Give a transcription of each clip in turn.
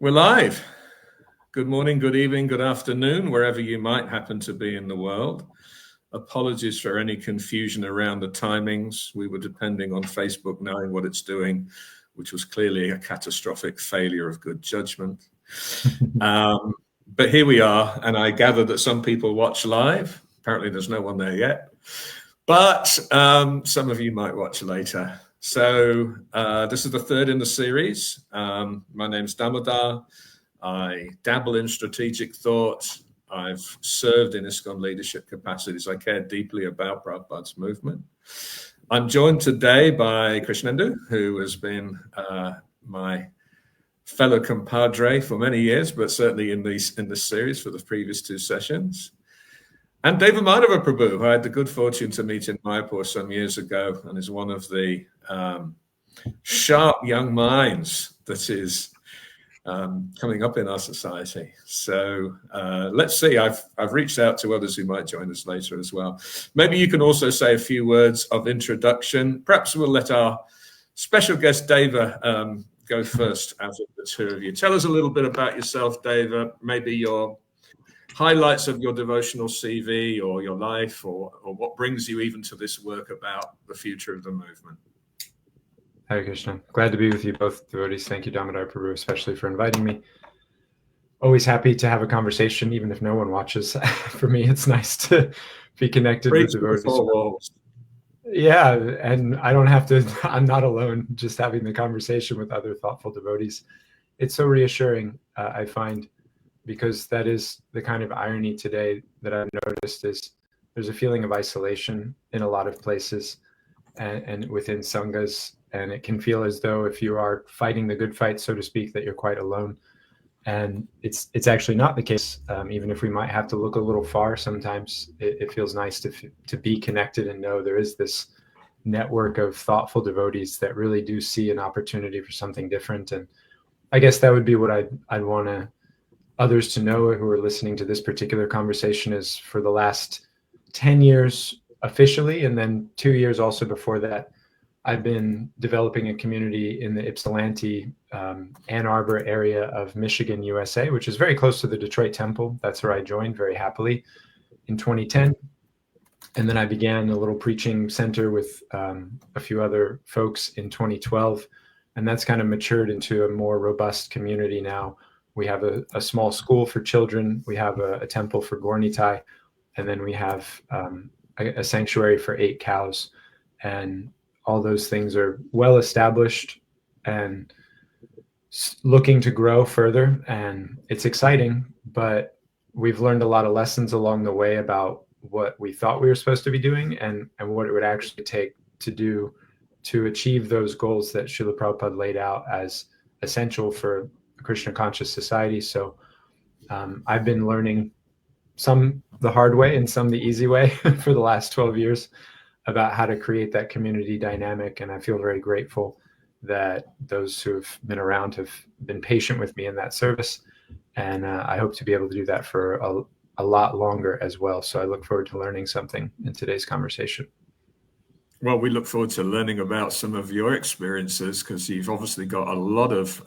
We're live. Good morning, good evening, good afternoon, wherever you might happen to be in the world. Apologies for any confusion around the timings. We were depending on Facebook knowing what it's doing, which was clearly a catastrophic failure of good judgment. But here we are, and I gather that some people watch live. Apparently there's no one there yet, but some of you might watch later. So this is the third in the series. My name's Damodar. I dabble in strategic thought. I've served in ISKCON leadership capacities. I care deeply about Prabhupada's movement. I'm joined today by Krishna, who has been my fellow compadre for many years, but certainly in this series for the previous two sessions. And Deva Madhava Prabhu, who I had the good fortune to meet in Mayapur some years ago, and is one of the sharp young minds that is coming up in our society. So let's see. I've reached out to others who might join us later as well. Maybe you can also say a few words of introduction. Perhaps we'll let our special guest Deva go first out of the two of you. Tell us a little bit about yourself, Deva. Maybe your highlights of your devotional CV or your life, or what brings you even to this work about the future of the movement. Hare Krishna. Glad to be with you both, devotees. Thank you, Damodar Prabhu, especially for inviting me. Always happy to have a conversation, even if no one watches. For me, it's nice to be connected with devotees. Yeah, and I don't have to, I'm not alone, just having the conversation with other thoughtful devotees. It's so reassuring, I find, because that is the kind of irony today that I've noticed is there's a feeling of isolation in a lot of places and within sanghas. And it can feel as though if you are fighting the good fight, so to speak, that you're quite alone. And it's actually not the case. Even if we might have to look a little far, sometimes it feels nice to be connected and know there is this network of thoughtful devotees that really do see an opportunity for something different. And I guess that would be what I'd want others to know who are listening to this particular conversation is for the last 10 years officially, and then 2 years also before that, I've been developing a community in the Ypsilanti, Ann Arbor area of Michigan, USA, which is very close to the Detroit Temple. That's where I joined very happily in 2010. And then I began a little preaching center with a few other folks in 2012. And that's kind of matured into a more robust community now. We have a small school for children. We have a temple for Gornitai. And then we have a sanctuary for 8 cows. And all those things are well established and looking to grow further. And it's exciting, but we've learned a lot of lessons along the way about what we thought we were supposed to be doing and what it would actually take to do to achieve those goals that Srila Prabhupada laid out as essential for a Krishna conscious society. So I've been learning some the hard way and some the easy way for the last 12 years about how to create that community dynamic. And I feel very grateful that those who have been around have been patient with me in that service. And I hope to be able to do that for a lot longer as well. So I look forward to learning something in today's conversation. Well, we look forward to learning about some of your experiences, because you've obviously got a lot of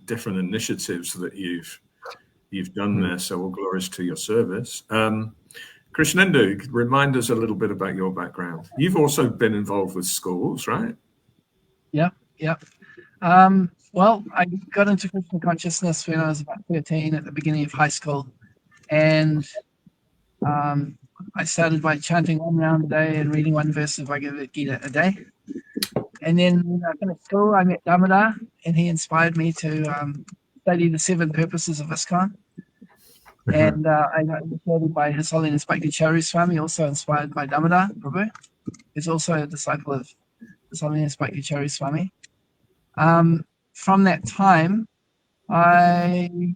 different initiatives that you've done there. So all glories to your service. Krishnendu, remind us a little bit about your background. You've also been involved with schools, right? Yeah. Well, I got into Krishna consciousness when I was about 13 at the beginning of high school. And I started by chanting 1 round a day and reading 1 verse of Bhagavad Gita a day. And then when I finished school, I met Damodar, and he inspired me to study the 7 purposes of ISKCON. And I got initiated by His Holiness Bhakti Charu Swami, also inspired by Damodar Prabhu. He's also a disciple of His Holiness Bhakti Charu Swami. From that time, I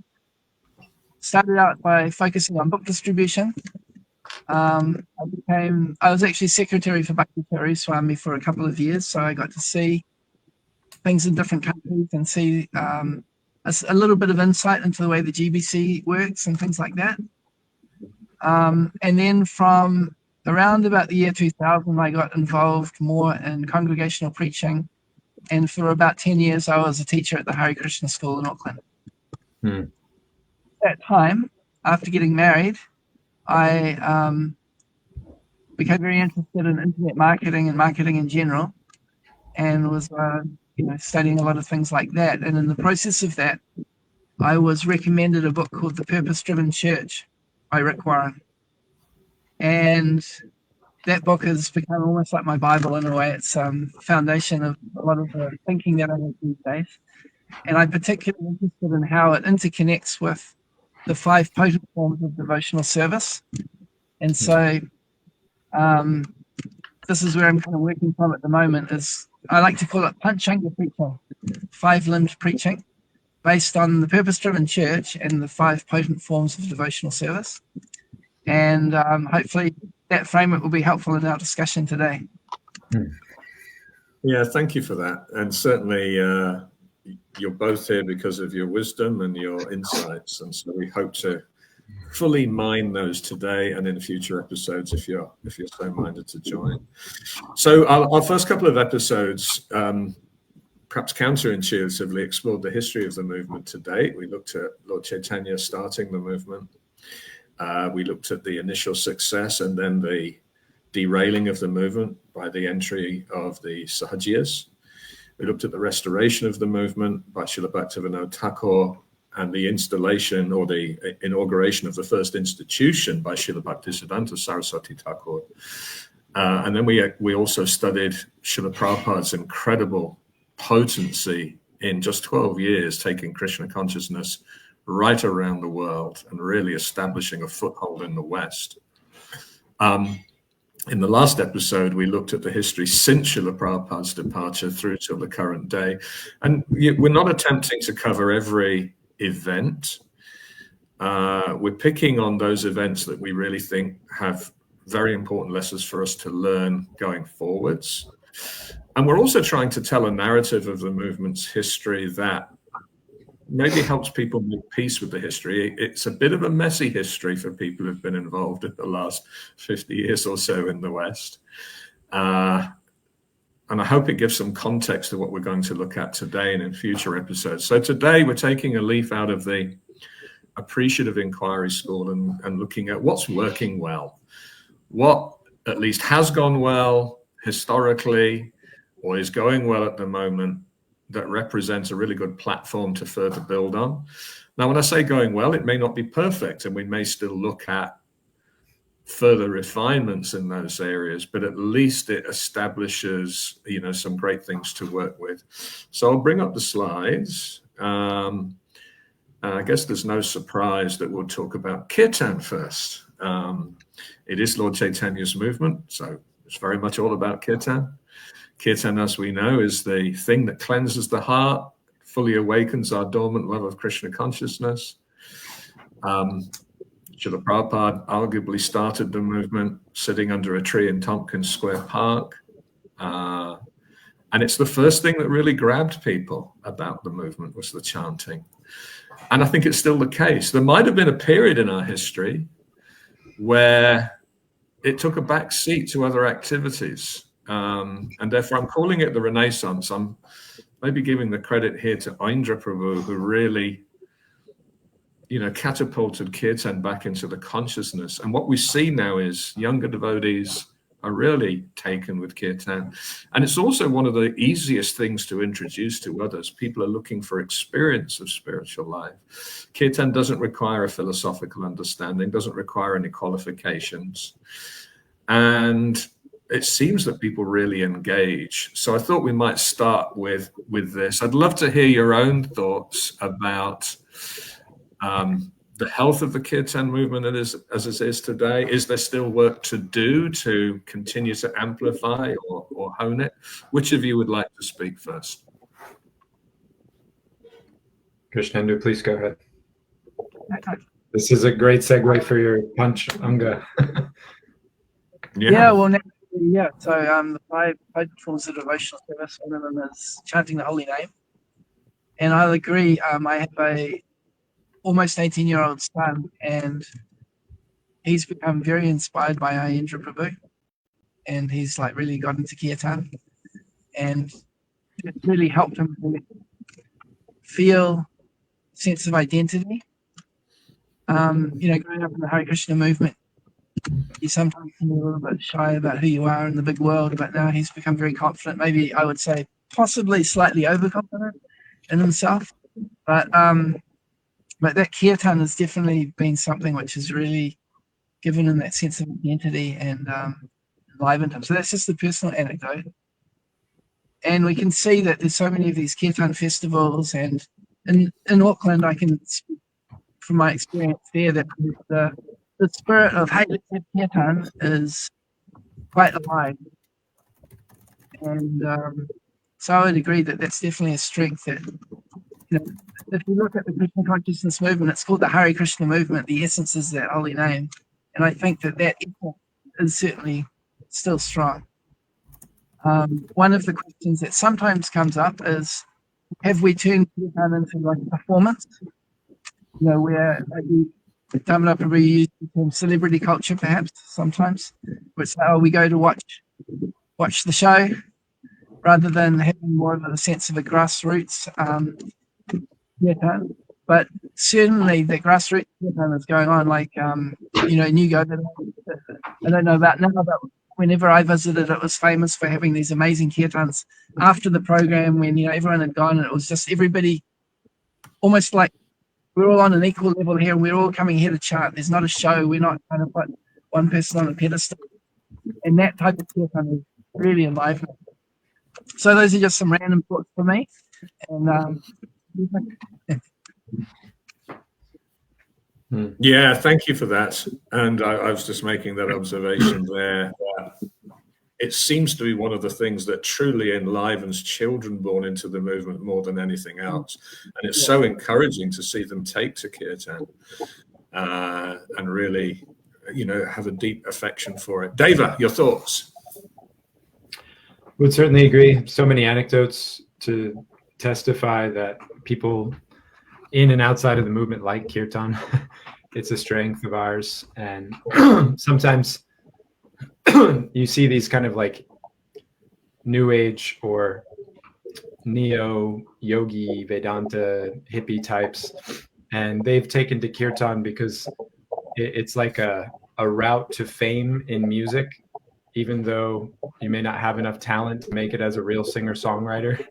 started out by focusing on book distribution. I was actually secretary for Bhakti Charu Swami for a couple of years, so I got to see things in different countries and see a little bit of insight into the way the GBC works and things like that. And then from around about the year 2000, I got involved more in congregational preaching. And for about 10 years, I was a teacher at the Hare Krishna School in Auckland. At that time, after getting married, I became very interested in internet marketing and marketing in general, and was studying a lot of things like that. And in the process of that, I was recommended a book called The Purpose-Driven Church by Rick Warren, and that book has become almost like my Bible in a way. It's foundation of a lot of the thinking that I have these days. And I'm particularly interested in how it interconnects with the 5 potent forms of devotional service. And so this is where I'm kind of working from at the moment. Is I like to call it punch-hunger preaching, 5-limbed preaching, based on the purpose-driven church and the 5 potent forms of devotional service. And hopefully that framework will be helpful in our discussion today. Yeah, thank you for that. And certainly you're both here because of your wisdom and your insights. And so we hope to fully mine those today and in future episodes if you're so minded to join. So our first couple of episodes, perhaps counterintuitively, explored the history of the movement to date. We looked at Lord Chaitanya starting the movement. We looked at the initial success and then the derailing of the movement by the entry of the Sahajiyas. We looked at the restoration of the movement by Srila Bhaktivinoda Thakur and the installation or the inauguration of the first institution by Srila Bhaktisiddhanta Saraswati Thakur. And then we also studied Srila Prabhupada's incredible potency in just 12 years, taking Krishna consciousness right around the world and really establishing a foothold in the West. In the last episode, we looked at the history since Srila Prabhupada's departure through till the current day. And we're not attempting to cover every event. We're picking on those events that we really think have very important lessons for us to learn going forwards. And we're also trying to tell a narrative of the movement's history that maybe helps people make peace with the history. It's a bit of a messy history for people who've been involved in the last 50 years or so in the West. And I hope it gives some context to what we're going to look at today and in future episodes. So today we're taking a leaf out of the Appreciative Inquiry School and looking at what's working well, what at least has gone well historically or is going well at the moment, that represents a really good platform to further build on. Now, when I say going well, it may not be perfect, and we may still look at further refinements in those areas, but at least it establishes, some great things to work with. So I'll bring up the slides. I guess there's no surprise that we'll talk about Kirtan first. It is Lord Chaitanya's movement, so it's very much all about Kirtan. Kirtan, as we know, is the thing that cleanses the heart, fully awakens our dormant love of Krishna consciousness. Srila Prabhupada arguably started the movement sitting under a tree in Tompkins Square Park. And it's the first thing that really grabbed people about the movement was the chanting. And I think it's still the case. There might have been a period in our history where it took a back seat to other activities. And therefore, I'm calling it the Renaissance. I'm maybe giving the credit here to Indra Prabhu, who really, catapulted Kirtan back into the consciousness. And what we see now is younger devotees are really taken with Kirtan. And it's also one of the easiest things to introduce to others. People are looking for experience of spiritual life. Kirtan doesn't require a philosophical understanding, doesn't require any qualifications. And it seems that people really engage. So I thought we might start with this. I'd love to hear your own thoughts about the health of the Kirtan movement as it is today. Is there still work to do to continue to amplify or hone it? Which of you would like to speak first? Krishnendu, please go ahead. This is a great segue for your Panch Anga. Yeah, well, so the 5 forms of devotional service, one of them is chanting the holy name. And I'll agree, I have a almost 18-year-old son, and he's become very inspired by Indra Prabhu, and he's really got into Kirtan, and it really helped him to feel sense of identity. Growing up in the Hare Krishna movement, you sometimes can be a little bit shy about who you are in the big world, but now he's become very confident. Maybe I would say possibly slightly overconfident in himself. But that kirtan has definitely been something which has really given him that sense of identity and enlivened him. So that's just the personal anecdote. And we can see that there's so many of these kirtan festivals, and in Auckland, I can speak from my experience there that the spirit of hey, let's have kirtan is quite alive. And so I would agree that that's definitely a strength that, if you look at the Krishna consciousness movement, it's called the Hare Krishna movement. The essence is that holy name. And I think that essence is certainly still strong. One of the questions that sometimes comes up is, have we turned kirtan into like a performance? Where Damodar Prabhu used the term celebrity culture, perhaps sometimes, where it's like, we go to watch the show rather than having more of a sense of a grassroots kirtan. But certainly the grassroots kirtan is going on, like New Government. I don't know about now, but whenever I visited, it was famous for having these amazing kirtans after the program when everyone had gone, and it was just everybody almost like we're all on an equal level here. We're all coming here to chant. There's not a show. We're not trying to put one person on a pedestal. And that type of kirtan is really enlivening. So those are just some random thoughts for me. And yeah, thank you for that. And I was just making that observation there. It seems to be one of the things that truly enlivens children born into the movement more than anything else. And it's so encouraging to see them take to kirtan and really, have a deep affection for it. Deva, your thoughts? Would certainly agree. So many anecdotes to testify that people in and outside of the movement like kirtan. It's a strength of ours. And sometimes you see these kind of like new age or neo yogi Vedanta hippie types, and they've taken to kirtan because it's like a route to fame in music, even though you may not have enough talent to make it as a real singer-songwriter.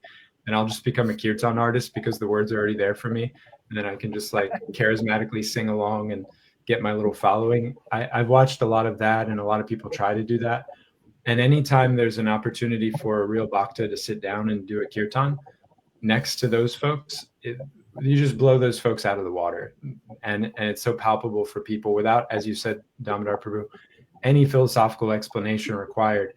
And I'll just become a kirtan artist because the words are already there for me, and then I can just like charismatically sing along and get my little following. I've watched a lot of that, and a lot of people try to do that. And anytime there's an opportunity for a real bhakta to sit down and do a kirtan next to those folks, you just blow those folks out of the water. And it's so palpable for people without, as you said, Damodar Prabhu, any philosophical explanation required.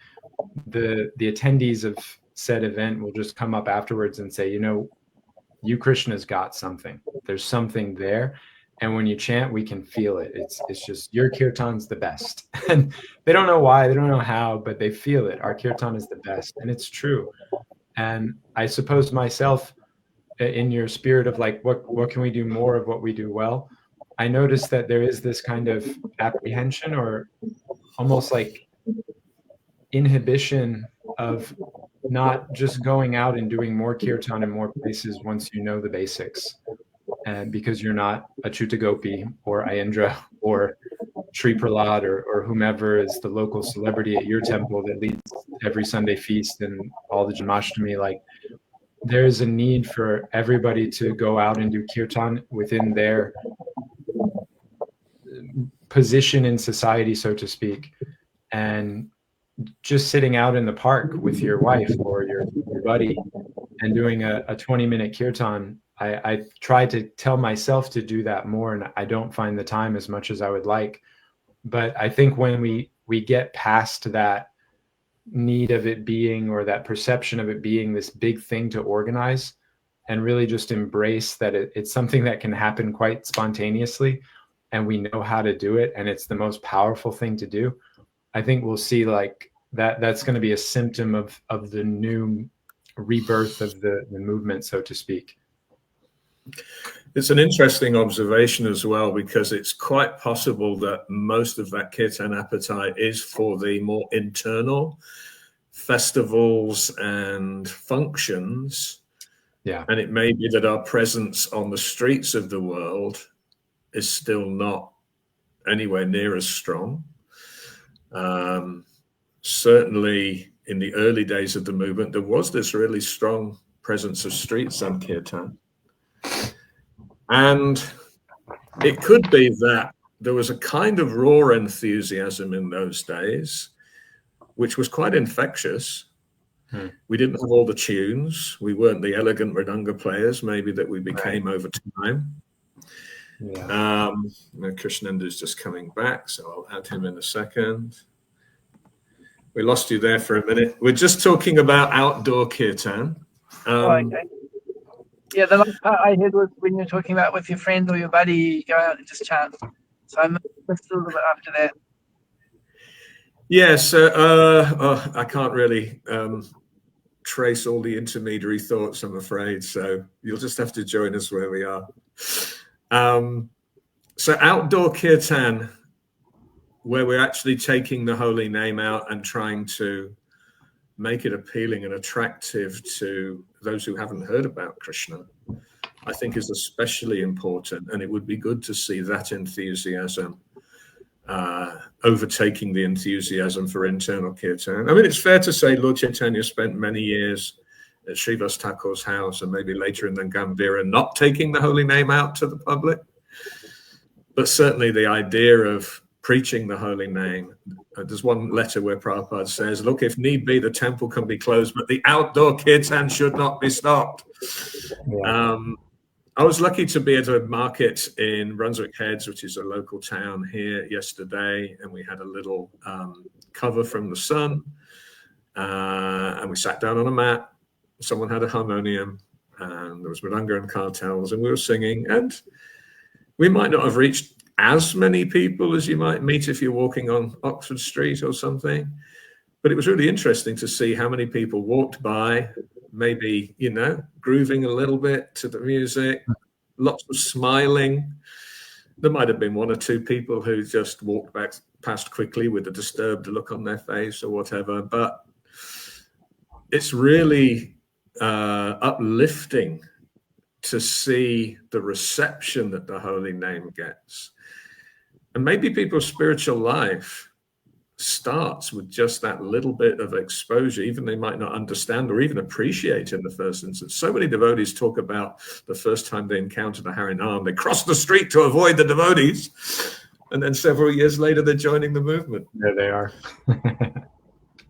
The attendees of said event will just come up afterwards and say, you Krishna's got something. There's something there. And when you chant, we can feel it. It's just, your kirtan's the best. And they don't know why, they don't know how, but they feel it. Our kirtan is the best. And it's true. And I suppose myself, in your spirit of like, what can we do more of what we do well? I noticed that there is this kind of apprehension or almost like inhibition of not just going out and doing more kirtan in more places once you know the basics. And because you're not a Chutagopi or Ayendra or Sri Prahlad or whomever is the local celebrity at your temple that leads every Sunday feast and all the Janmashtami, like there's a need for everybody to go out and do kirtan within their position in society, so to speak. And just sitting out in the park with your wife or your buddy and doing a 20-minute kirtan, I try to tell myself to do that more, and I don't find the time as much as I would like. But I think when we get past that need of it being, or that perception of it being this big thing to organize, and really just embrace that it's something that can happen quite spontaneously, and we know how to do it, and it's the most powerful thing to do, I think we'll see like that's going to be a symptom of the new rebirth of the movement, so to speak. It's an interesting observation as well, because it's quite possible that most of that kirtan appetite is for the more internal festivals and functions, Yeah. And it may be that our presence on the streets of the world is still not anywhere near as strong. Certainly in the early days of the movement, there was this really strong presence of street Sankirtan. And it could be that there was a kind of raw enthusiasm in those days, which was quite infectious. We didn't have all the tunes. We weren't the elegant Mridanga players, maybe, that we became over time. Yeah. Krishnendu's just coming back, so I'll add him in a second. We lost you there for a minute. We're just talking about outdoor kirtan. Okay. Yeah, the last part I heard was when you're talking about with your friend or your buddy, you go out and just chant. So I missed a little bit after that. Yes, I can't really trace all the intermediary thoughts, I'm afraid. So you'll just have to join us where we are. So outdoor kirtan, where we're actually taking the holy name out and trying to make it appealing and attractive to those who haven't heard about Krishna, I think is especially important. And it would be good to see that enthusiasm overtaking the enthusiasm for internal kirtan. I mean, it's fair to say Lord Chaitanya spent many years at Srivas Thakur's house and maybe later in the Gambhira not taking the holy name out to the public. But certainly the idea of preaching the holy name. There's one letter where Prabhupada says, look, if need be, the temple can be closed, but the outdoor kirtan should not be stopped. Yeah. I was lucky to be at a market in Brunswick Heads, which is a local town here, yesterday, and we had a little cover from the sun, and we sat down on a mat. Someone had a harmonium, and there was Mridanga and cartels, and we were singing, and we might not have reached as many people as you might meet if you're walking on Oxford Street or something, but it was really interesting to see how many people walked by, maybe, you know, grooving a little bit to the music, lots of smiling. There might have been one or two people who just walked past quickly with a disturbed look on their face or whatever, but it's really uplifting to see the reception that the holy name gets. And maybe people's spiritual life starts with just that little bit of exposure, even they might not understand or even appreciate in the first instance. So many devotees talk about the first time they encountered the Harinam. They cross the street to avoid the devotees, and then several years later, they're joining the movement. There they are.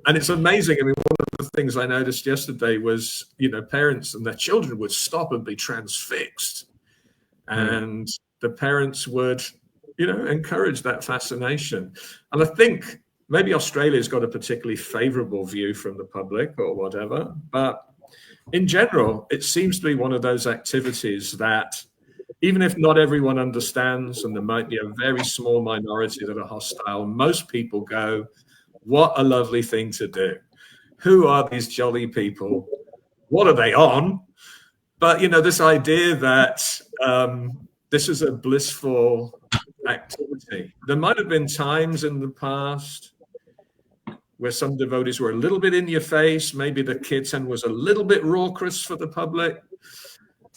And it's amazing. I mean, one of the things I noticed yesterday was, you know, parents and their children would stop and be transfixed. And the parents would, you know, encourage that fascination. And I think maybe Australia's got a particularly favorable view from the public or whatever, but in general, it seems to be one of those activities that even if not everyone understands, and there might be a very small minority that are hostile, most people go, what a lovely thing to do. Who are these jolly people? What are they on? But, you know, this idea that this is a blissful activity. There might have been times in the past where some devotees were a little bit in your face. Maybe the kirtan was a little bit raucous for the public,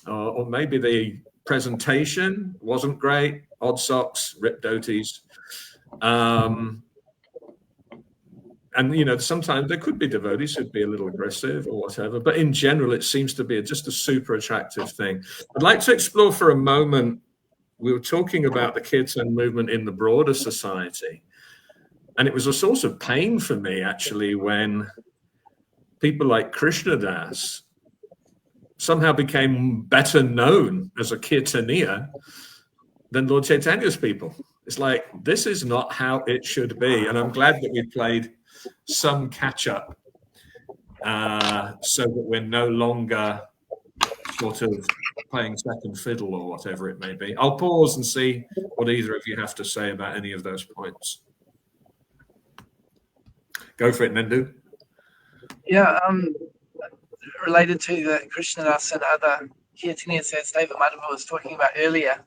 or maybe the presentation wasn't great. Odd socks, ripped dhotis. And, you know, sometimes there could be devotees who'd be a little aggressive or whatever, but in general, it seems to be just a super attractive thing. I'd like to explore for a moment, we were talking about the kirtan movement in the broader society. And it was a source of pain for me, actually, when people like Krishna Das somehow became better known as a kirtaniya than Lord Chaitanya's people. It's like, this is not how it should be. And I'm glad that we played some catch up so that we're no longer sort of playing second fiddle or whatever it may be. I'll pause and see what either of you have to say about any of those points. Go for it, Nendu. Yeah, related to the Krishnadas and other Kirtaniyas, as David Madhava was talking about earlier,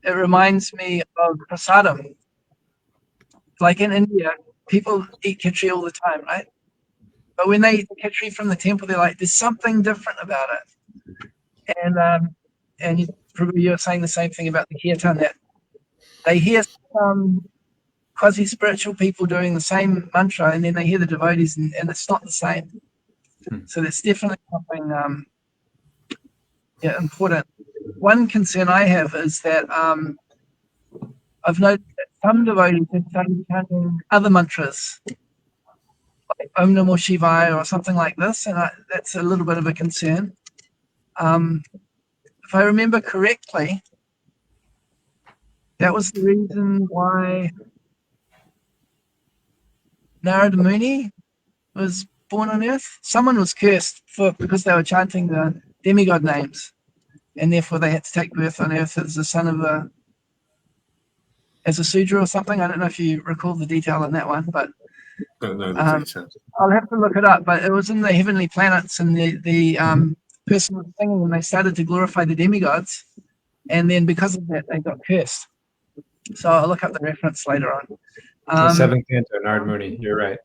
it reminds me of prasadam. Like in India, people eat khichdi all the time, right? But when they eat the khichdi from the temple, they're like, there's something different about it. And probably you're saying the same thing about the kirtan, that they hear some quasi-spiritual people doing the same mantra, and then they hear the devotees, and it's not the same. So that's definitely something important. One concern I have is that I've noticed that some devotees have started chanting other mantras, like Om Namo Shivaya or something like this, and that's a little bit of a concern. If I remember correctly, that was the reason why Narada Muni was born on Earth. Someone was cursed because they were chanting the demigod names, and therefore they had to take birth on Earth as the son of as a Sudra or something. I don't know if you recall the detail on that one, but Don't know the details. I'll have to look it up. But it was in the heavenly planets, and the person was singing, and they started to glorify the demigods, and then because of that, they got cursed. So I'll look up the reference later on. The seventh canto, Narada Muni. You're right.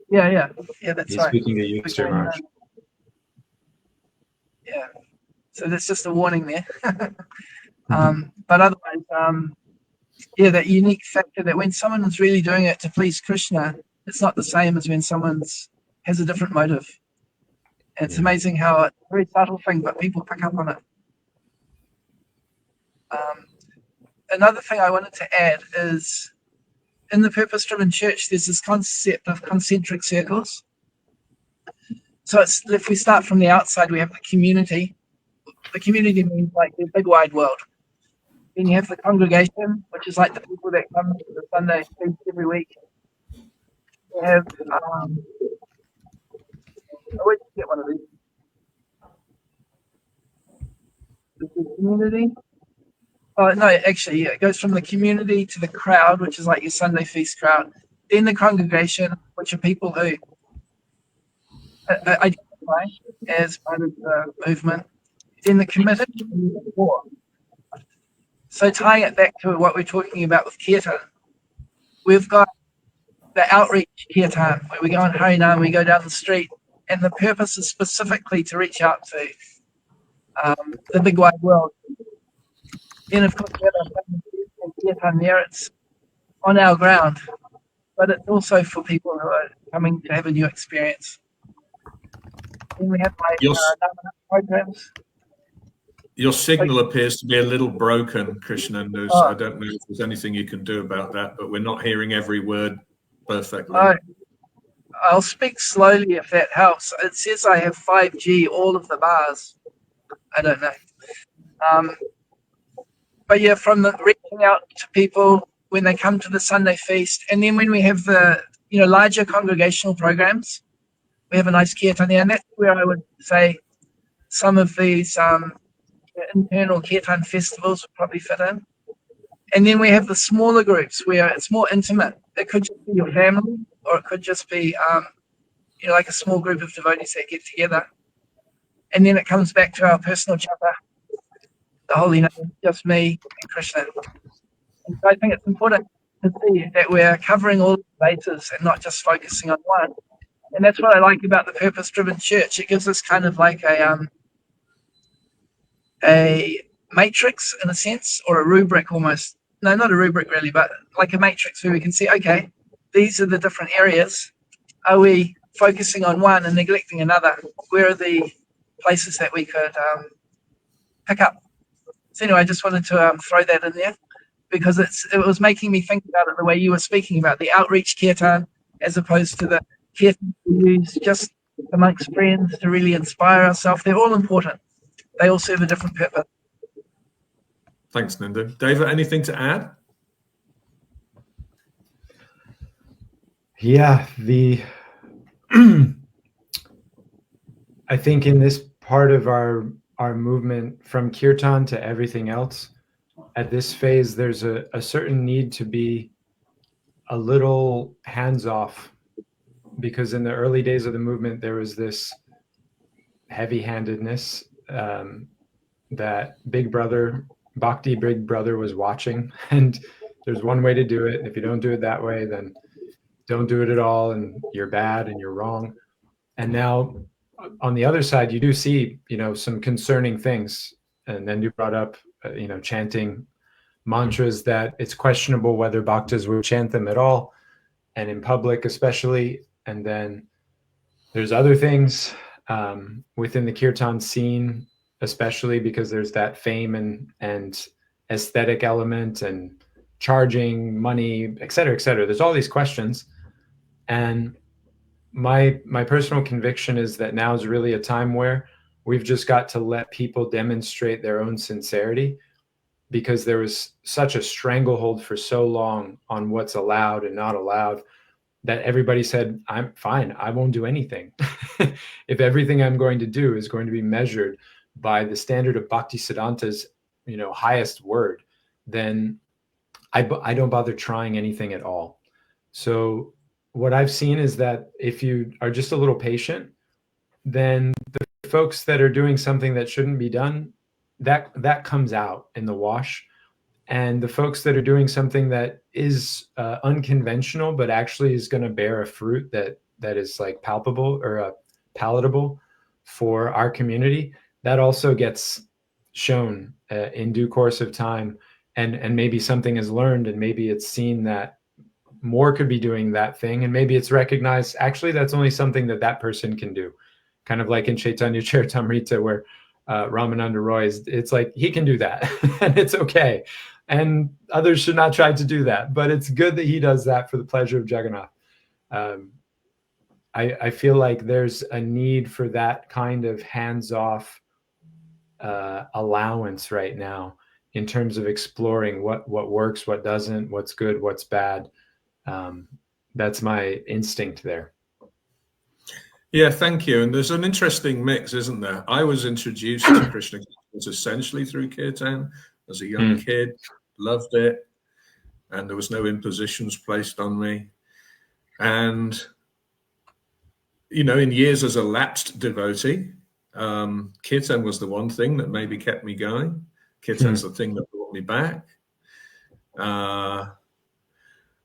Yeah, that's He's right. speaking to you, Mr. Marsh. Yeah, so that's just a warning there. But otherwise, that unique factor that when someone is really doing it to please Krishna, it's not the same as when someone has a different motive. And it's amazing how it's a very subtle thing, but people pick up on it. Another thing I wanted to add is, in the purpose-driven church, there's this concept of concentric circles. So if we start from the outside, we have the community. The community means like the big wide world. Then you have the congregation, which is like the people that come to the Sunday feast every week. You have, where'd you get one of these? The community. Oh, no, actually, it goes from the community to the crowd, which is like your Sunday feast crowd. Then the congregation, which are people who identify as part of the movement. Then the committed, and the poor. So tying it back to what we're talking about with kirtan, we've got the outreach kirtan, where we go on Harinam, we go down the street, and the purpose is specifically to reach out to the big wide world. Then, of course, we have our kirtan there. It's on our ground, but it's also for people who are coming to have a new experience. Then we have programs. Your signal appears to be a little broken, Krishna. I don't know if there's anything you can do about that, but we're not hearing every word perfectly. I'll speak slowly if that helps. It says I have 5G, all of the bars. I don't know. But yeah, from the reaching out to people when they come to the Sunday feast, and then when we have the larger congregational programs, we have a nice kirtan there, and that's where I would say some of these internal kirtan festivals would probably fit in. And then we have the smaller groups where it's more intimate. It could just be your family, or it could just be like a small group of devotees that get together. And then it comes back to our personal japa, the holy name, just me and Krishna. And so I think it's important to see that we're covering all the bases and not just focusing on one. And that's what I like about the purpose-driven church. It gives us kind of like a matrix in a sense, or a rubric almost. No, not a rubric really, but like a matrix where we can see, okay, these are the different areas. Are we focusing on one and neglecting another? Where are the places that we could pick up? So anyway, I just wanted to throw that in there, because it was making me think about it the way you were speaking about the outreach kirtan, as opposed to the kirtan we use just amongst friends to really inspire ourselves. They're all important. They all serve a different purpose. Thanks, Nindu. David, anything to add? Yeah, I think in this part of our movement, from kirtan to everything else, at this phase, there's a certain need to be a little hands-off, because in the early days of the movement, there was this heavy-handedness that Bhakti Big Brother was watching, and there's one way to do it. If you don't do it that way, then don't do it at all, and you're bad and you're wrong. And now on the other side, you do see, some concerning things. And then you brought up, chanting mantras that it's questionable whether bhaktas would chant them at all, and in public especially. And then there's other things within the kirtan scene, especially because there's that fame and aesthetic element and charging money, et cetera, et cetera. There's all these questions. And my personal conviction is that now is really a time where we've just got to let people demonstrate their own sincerity, because there was such a stranglehold for so long on what's allowed and not allowed that everybody said, I'm fine, I won't do anything. If everything I'm going to do is going to be measured by the standard of Bhaktisiddhanta's, highest word, then I don't bother trying anything at all. So what I've seen is that if you are just a little patient, then the folks that are doing something that shouldn't be done, that comes out in the wash. And the folks that are doing something that is unconventional, but actually is going to bear a fruit that is like palpable or palatable for our community, that also gets shown in due course of time. And maybe something is learned, and maybe it's seen that more could be doing that thing. And maybe it's recognized, actually, that's only something that person can do. Kind of like in Chaitanya Charitamrita, where Ramananda Roy it's like, he can do that and it's okay. And others should not try to do that, but it's good that he does that for the pleasure of Jagannath. I feel like there's a need for that kind of hands-off allowance right now in terms of exploring what works, what doesn't, what's good, what's bad. That's my instinct there. Yeah, thank you. And there's an interesting mix, isn't there? I was introduced to Krishna essentially through kirtan as a young kid, loved it, and there was no impositions placed on me. And, in years as a lapsed devotee, kirtan was the one thing that maybe kept me going. Kirtan's the thing that brought me back. I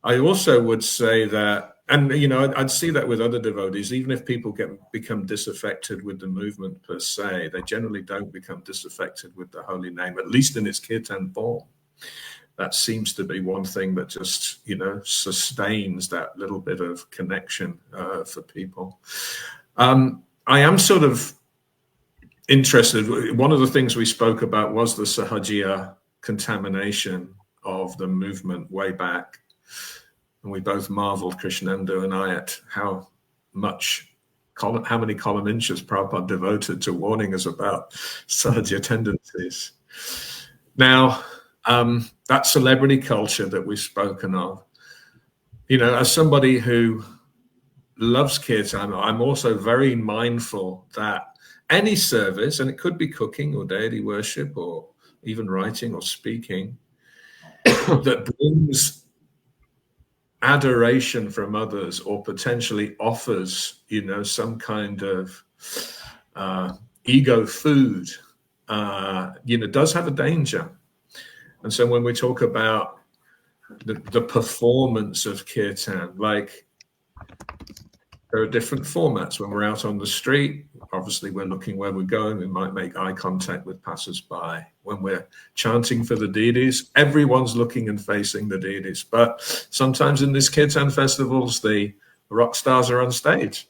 also would say that, and I'd see that with other devotees, even if people become disaffected with the movement per se, they generally don't become disaffected with the holy name, at least in its kirtan form. That seems to be one thing that just, sustains that little bit of connection for people. I am sort of interested. One of the things we spoke about was the Sahajiya contamination of the movement way back. And we both marveled, Krishnendu and I, at how many column inches Prabhupada devoted to warning us about Sahaja tendencies. Now, that celebrity culture that we've spoken of, as somebody who loves kirtan, I'm also very mindful that any service, and it could be cooking or deity worship or even writing or speaking, that brings adoration from others or potentially offers, some kind of ego food, does have a danger. And so when we talk about the performance of kirtan, like there are different formats. When we're out on the street, obviously we're looking where we're going. We might make eye contact with passers-by. When we're chanting for the deities, everyone's looking and facing the deities. But sometimes in these kirtan festivals, the rock stars are on stage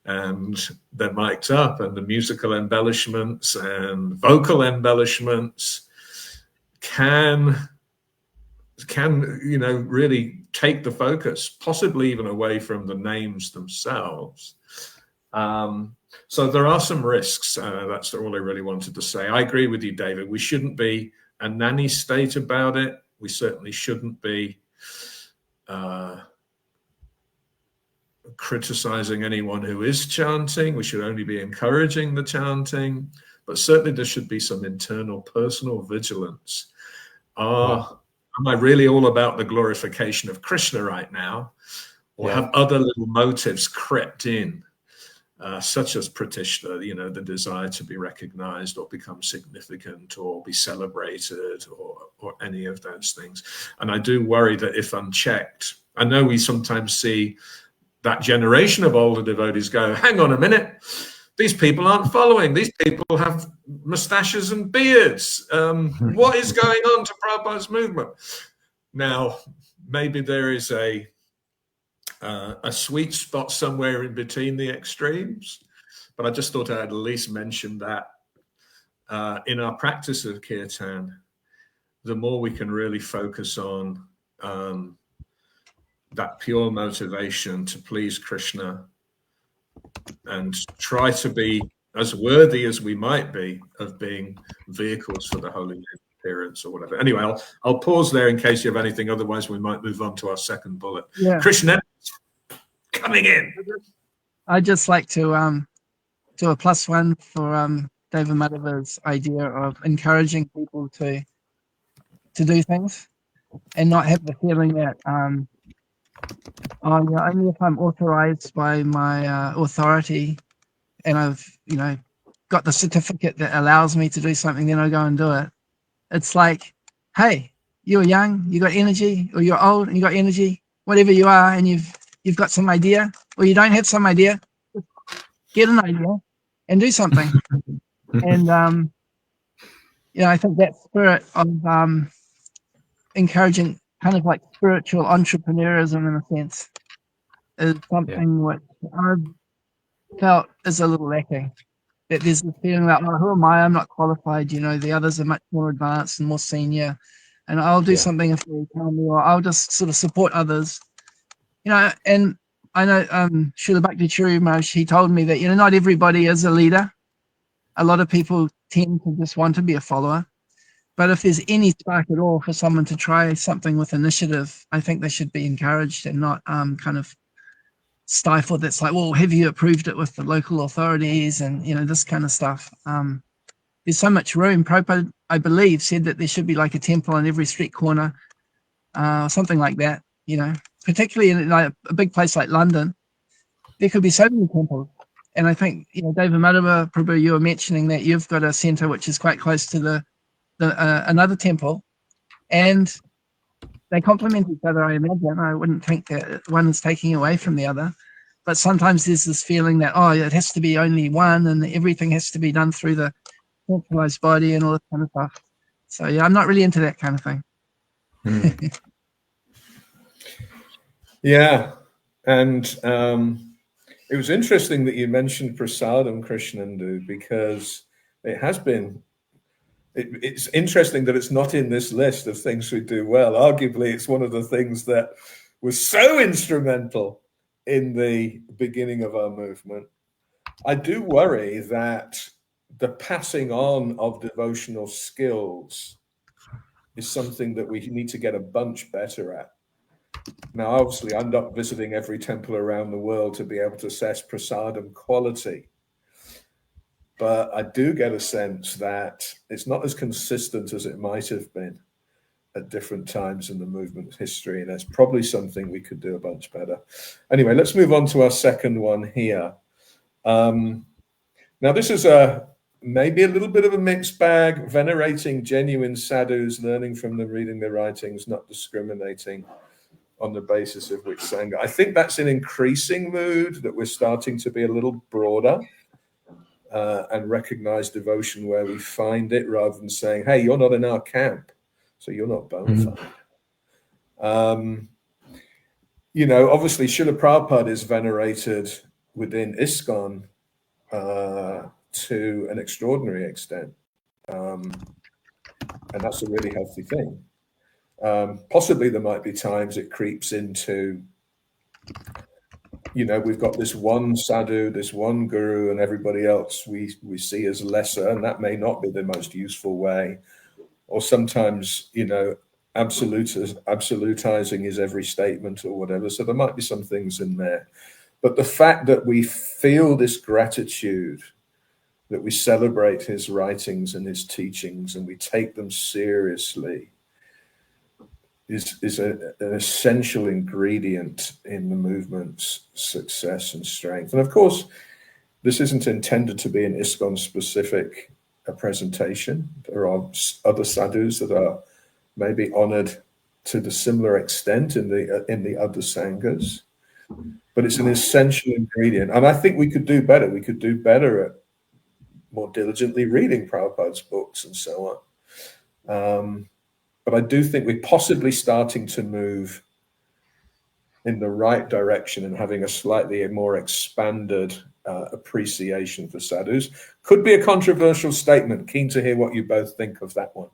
and they're mic'd up, and the musical embellishments and vocal embellishments can really take the focus, possibly even away from the names themselves. So there are some risks. That's all I really wanted to say. I agree with you, David. We shouldn't be a nanny state about it. We certainly shouldn't be criticizing anyone who is chanting. We should only be encouraging the chanting. But certainly there should be some internal personal vigilance. Am I really all about the glorification of Krishna right now? Or have other little motives crept in, such as pratishta, the desire to be recognized or become significant or be celebrated or any of those things? And I do worry that if unchecked, I know we sometimes see that generation of older devotees go, hang on a minute, these people aren't following. These people have mustaches and beards. What is going on to Prabhupada's movement? Now, maybe there is a sweet spot somewhere in between the extremes, but I just thought I'd at least mention that in our practice of kirtan, the more we can really focus on that pure motivation to please Krishna and try to be as worthy as we might be of being vehicles for the holy appearance or whatever. Anyway, I'll pause there in case you have anything. Otherwise, we might move on to our second bullet. Yeah. Krishna, coming in. I'd just like to do a +1 for David Madhava's idea of encouraging people to do things and not have the feeling that only if I'm authorized by my authority and I've got the certificate that allows me to do something, then I go and do it. It's like, hey, you're young, you got energy, or you're old and you got energy, whatever you are, and you've got some idea, or you don't have some idea, get an idea and do something. And I think that spirit of encouraging kind of like spiritual entrepreneurism in a sense is something which I've felt is a little lacking. That there's this feeling that, well, who am I? I'm not qualified. The others are much more advanced and more senior, and I'll do something if they tell me, or I'll just sort of support others. And I know Srila Bhakti Churi Maharaj, he told me that not everybody is a leader. A lot of people tend to just want to be a follower. But if there's any spark at all for someone to try something with initiative, I think they should be encouraged and not kind of stifled. That's like, well, have you approved it with the local authorities and this kind of stuff. There's so much room. Prabhupada, I believe, said that there should be like a temple on every street corner, something like that. Particularly in a big place like London, there could be so many temples. And I think David Madhava, Prabhu, you were mentioning that you've got a centre which is quite close to another temple, and they complement each other, I imagine. I wouldn't think that one is taking away from the other, but sometimes there's this feeling that it has to be only one and everything has to be done through the centralized body and all this kind of stuff. So I'm not really into that kind of thing. Yeah, and it was interesting that you mentioned prasadam, Krishnandu, because it has been. It's interesting that it's not in this list of things we do well. Arguably, it's one of the things that was so instrumental in the beginning of our movement. I do worry that the passing on of devotional skills is something that we need to get a bunch better at. Now, obviously, I'm not visiting every temple around the world to be able to assess prasadam quality. But I do get a sense that it's not as consistent as it might have been at different times in the movement's history. And that's probably something we could do a bunch better. Anyway, let's move on to our second one here. Now, this is maybe a little bit of a mixed bag: venerating genuine sadhus, learning from them, reading their writings, not discriminating on the basis of which sangha. I think that's an increasing mood, that we're starting to be a little broader. And recognize devotion where we find it, rather than saying, hey, you're not in our camp, so you're not bona fide. Obviously, Srila Prabhupada is venerated within ISKCON to an extraordinary extent. And that's a really healthy thing. Possibly there might be times it creeps into we've got this one sadhu, this one guru, and everybody else we see as lesser, and that may not be the most useful way. Or sometimes, absolutizing his every statement or whatever. So there might be some things in there. But the fact that we feel this gratitude, that we celebrate his writings and his teachings, and we take them seriously, is an essential ingredient in the movement's success and strength. And of course, this isn't intended to be an ISKCON-specific presentation. There are other sadhus that are maybe honored to the similar extent in the other sanghas. but it's an essential ingredient. And I think we could do better. We could do better at more diligently reading Prabhupada's books and so on. But I do think we're possibly starting to move in the right direction and having a slightly more expanded appreciation for sadhus. Could be a controversial statement. Keen to hear what you both think of that one.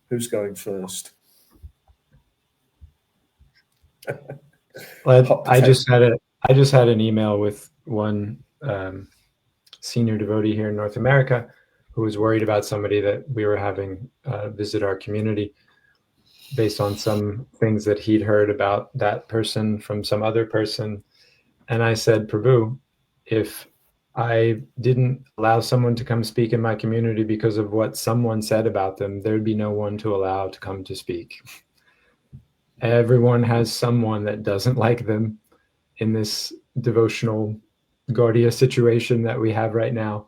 Who's going first? Well, I just had an email with one senior devotee here in North America who was worried about somebody that we were having visit our community based on some things that he'd heard about that person from some other person. And I said, Prabhu, if I didn't allow someone to come speak in my community because of what someone said about them, there'd be no one to allow to come to speak. Everyone has someone that doesn't like them in this devotional Gaudiya situation that we have right now.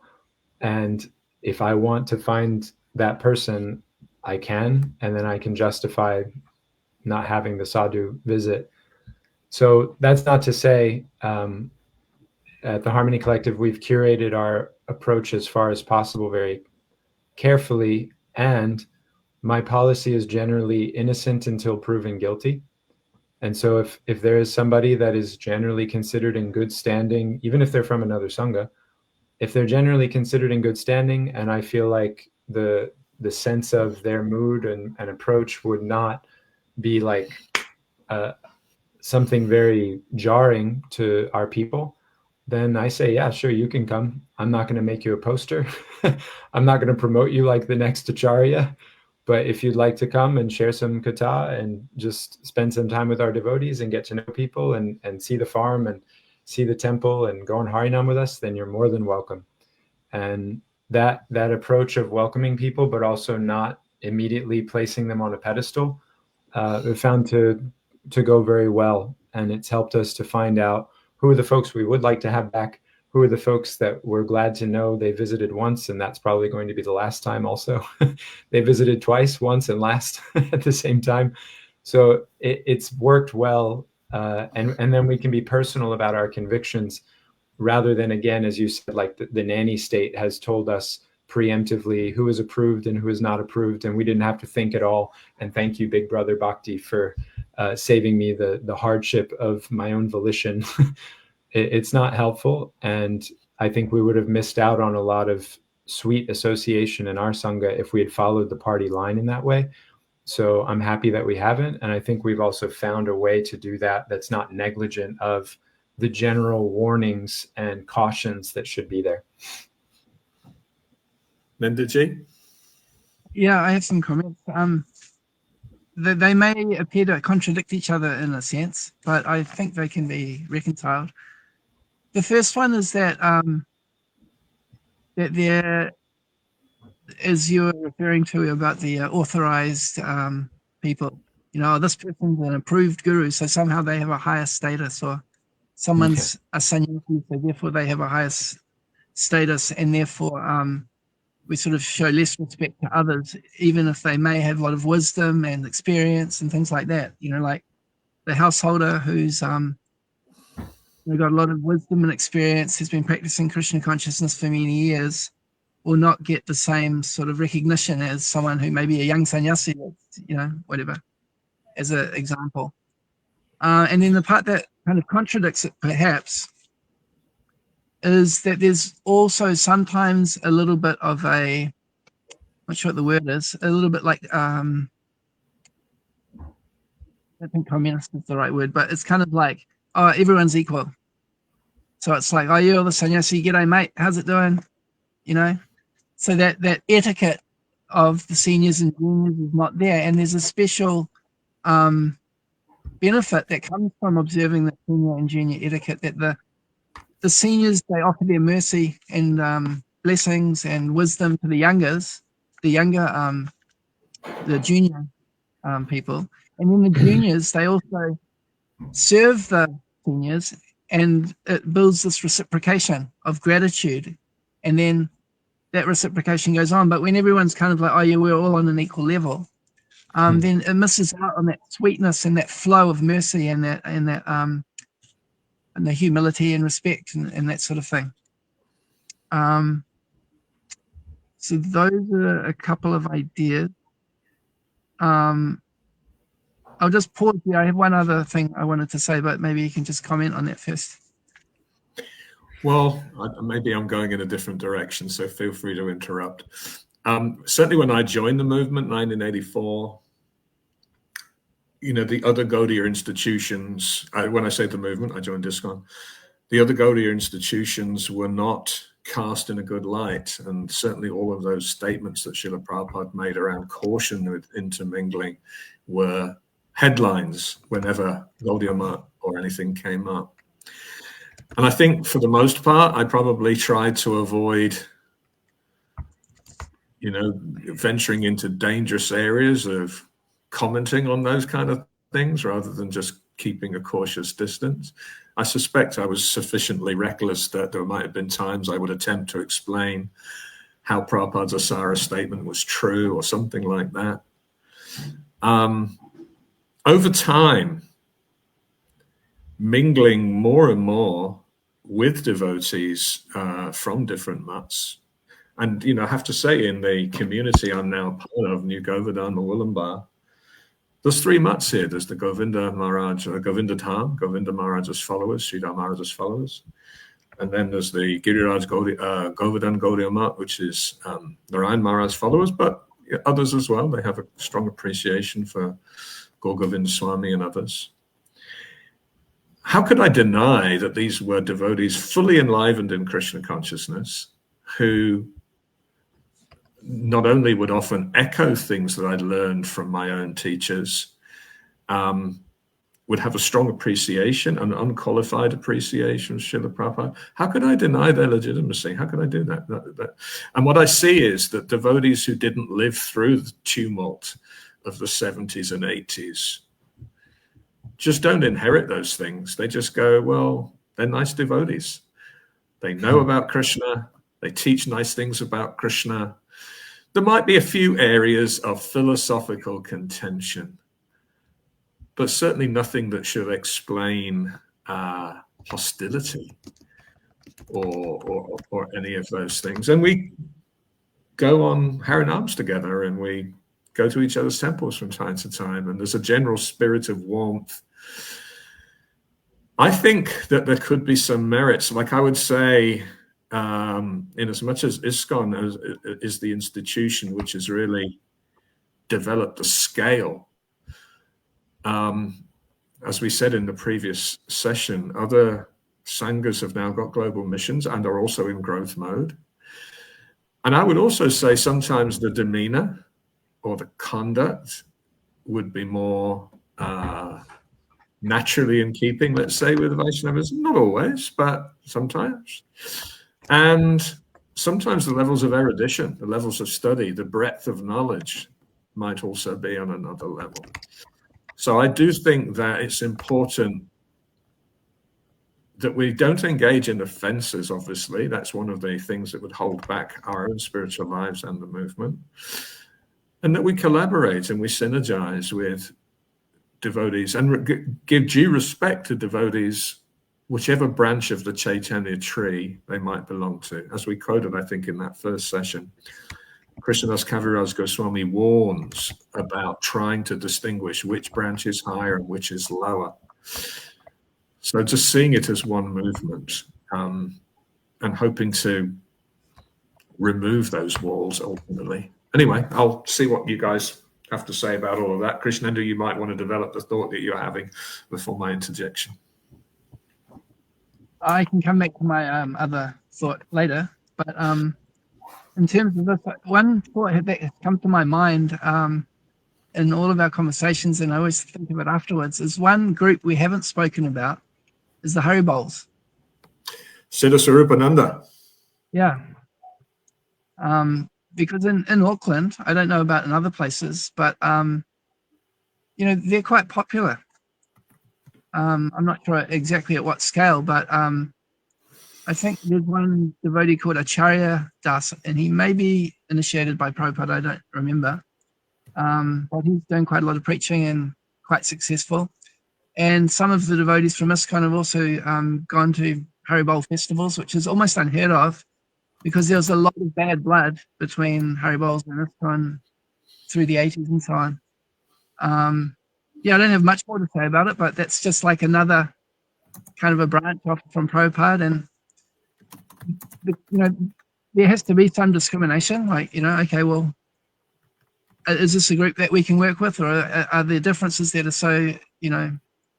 And if I want to find that person, I can, and then I can justify not having the sadhu visit. So that's not to say at the Harmony Collective, we've curated our approach as far as possible very carefully. And my policy is generally innocent until proven guilty. And so if there is somebody that is generally considered in good standing, even if they're from another Sangha, if they're generally considered in good standing, and I feel like the sense of their mood and approach would not be like something very jarring to our people, then I say, yeah, sure, you can come. I'm not going to make you a poster. I'm not going to promote you like the next Acharya. But if you'd like to come and share some katha and just spend some time with our devotees and get to know people and see the farm and see the temple and go on Harinam with us, then you're more than welcome. And that approach of welcoming people, but also not immediately placing them on a pedestal, we found to go very well. And it's helped us to find out who are the folks we would like to have back, who are the folks that we're glad to know they visited once, and that's probably going to be the last time also. They visited twice, once and last at the same time. So it's worked well. And then we can be personal about our convictions rather than, again, as you said, like the nanny state has told us preemptively who is approved and who is not approved. And we didn't have to think at all. And thank you, Big Brother Bhakti, for saving me the hardship of my own volition. It's not helpful. And I think we would have missed out on a lot of sweet association in our Sangha if we had followed the party line in that way. So I'm happy that we haven't. And I think we've also found a way to do that that's not negligent of the general warnings and cautions that should be there. Linda-ji? Yeah, I have some comments. They may appear to contradict each other in a sense, but I think they can be reconciled. The first one is that that there, as you were referring to about the authorized people, you know, this person's an approved guru, so somehow they have a higher status, or someone's a sannyasi, so therefore they have a higher status, and therefore we sort of show less respect to others, even if they may have a lot of wisdom and experience and things like that. You know, like the householder who's got a lot of wisdom and experience, has been practicing Krishna consciousness for many years, will not get the same sort of recognition as someone who may be a young sannyasi, you know, whatever, as an example. And then the part that kind of contradicts it, perhaps, is that there's also sometimes a little bit of a, not sure what the word is, a little bit like, I don't think communist is the right word, but it's kind of like, oh, everyone's equal. So it's like, oh, you're the sannyasi, g'day mate, how's it doing? You know? So that etiquette of the seniors and juniors is not there. And there's a special benefit that comes from observing the senior and junior etiquette, that the seniors, they offer their mercy and blessings and wisdom to the younger, the junior people. And then the juniors, they also serve the seniors, and it builds this reciprocation of gratitude. And then that reciprocation goes on. But when everyone's kind of like, oh yeah, we're all on an equal level, then it misses out on that sweetness and that flow of mercy and that the humility and respect and that sort of thing. So those are a couple of ideas. I'll just pause here. I have one other thing I wanted to say, but maybe you can just comment on that first. Well, maybe I'm going in a different direction, so feel free to interrupt. Certainly when I joined the movement, 1984, the other Gaudiya institutions, when I say the movement, I joined ISKCON, the other Gaudiya institutions were not cast in a good light. And certainly all of those statements that Srila Prabhupada made around caution with intermingling were headlines whenever Gaudiya Math or anything came up. And I think for the most part, I probably tried to avoid, venturing into dangerous areas of commenting on those kind of things rather than just keeping a cautious distance. I suspect I was sufficiently reckless that there might have been times I would attempt to explain how Prabhupada's Asara statement was true or something like that. Over time, mingling more and more with devotees from different mats. And, I have to say, in the community I'm now part of, New Govardhan, Mawulambar, there's 3 mats here. There's the Govinda Maharaj, Govinda Dham, Govinda Maharaj's followers, Sridhar Maharaj's followers. And then there's the Giriraj Govardhan Gaudiya Mat, which is Narayan Maharaj's followers, but others as well. They have a strong appreciation for Gaur Govind Swami and others. How could I deny that these were devotees fully enlivened in Krishna consciousness who not only would often echo things that I'd learned from my own teachers, would have a strong appreciation, an unqualified appreciation of Srila Prabhupada? How could I deny their legitimacy? How could I do that? And what I see is that devotees who didn't live through the tumult of the 70s and 80s just don't inherit those things. They just go, well, they're nice devotees. They know about Krishna. They teach nice things about Krishna. There might be a few areas of philosophical contention, but certainly nothing that should explain hostility or any of those things. And we go on Harinams together, and we go to each other's temples from time to time, and there's a general spirit of warmth. I think that there could be some merits. Like I would say, in as much as ISKCON is the institution which has really developed a scale, as we said in the previous session, other sanghas have now got global missions and are also in growth mode. And I would also say sometimes the demeanor or the conduct would be more naturally in keeping, let's say, with Vaishnavas. Not always, but sometimes. And sometimes the levels of erudition, the levels of study, the breadth of knowledge might also be on another level. So I do think that it's important that we don't engage in offenses, obviously. That's one of the things that would hold back our own spiritual lives and the movement. And that we collaborate and we synergize with devotees and give due respect to devotees, whichever branch of the Chaitanya tree they might belong to. As we quoted, I think, in that first session, Krishnadas Kaviraj Goswami warns about trying to distinguish which branch is higher and which is lower. So just seeing it as one movement and hoping to remove those walls ultimately. Anyway, I'll see what you guys have to say about all of that. Krishnendu, you might want to develop the thought that you're having before my interjection. I can come back to my other thought later, but in terms of this, one thought that has come to my mind in all of our conversations, and I always think of it afterwards, is one group we haven't spoken about is the Haribols. Siddha Swarupananda. Yeah. Because in Auckland, I don't know about in other places, but they're quite popular. I'm not sure exactly at what scale, but I think there's one devotee called Acharya Das, and he may be initiated by Prabhupada, I don't remember. But he's doing quite a lot of preaching and quite successful. And some of the devotees from ISKCON have also gone to Haribol festivals, which is almost unheard of because there was a lot of bad blood between Haribols and ISKCON through the 80s and so on. Yeah, I don't have much more to say about it, but that's just like another kind of a branch off from Prabhupada. And, there has to be some discrimination. Like, okay, well, is this a group that we can work with, or are there differences that are so,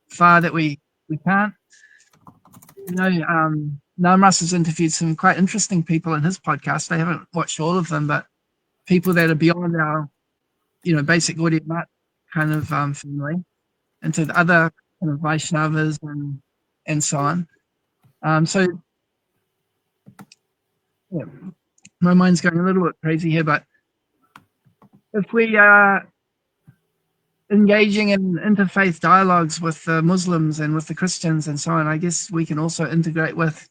far that we can't? Namras has interviewed some quite interesting people in his podcast. I haven't watched all of them, but people that are beyond our, basic Gaudiya Math kind of family, into the other kind of Vaishnavas and so on. So yeah, my mind's going a little bit crazy here, but if we are engaging in interfaith dialogues with the Muslims and with the Christians and so on, I guess we can also integrate with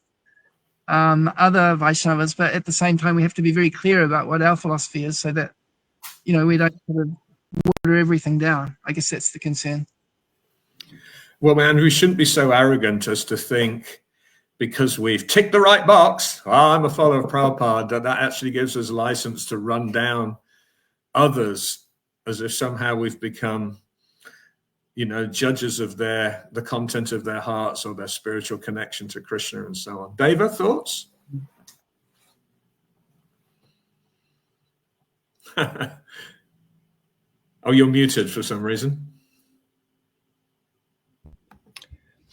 other Vaishnavas, but at the same time, we have to be very clear about what our philosophy is so that, we don't sort of water everything down. I guess that's the concern. Well, man, we shouldn't be so arrogant as to think because we've ticked the right box, I'm a follower of Prabhupada, that actually gives us license to run down others as if somehow we've become, judges of the content of their hearts or their spiritual connection to Krishna and so on. Deva, thoughts? Oh, you're muted for some reason.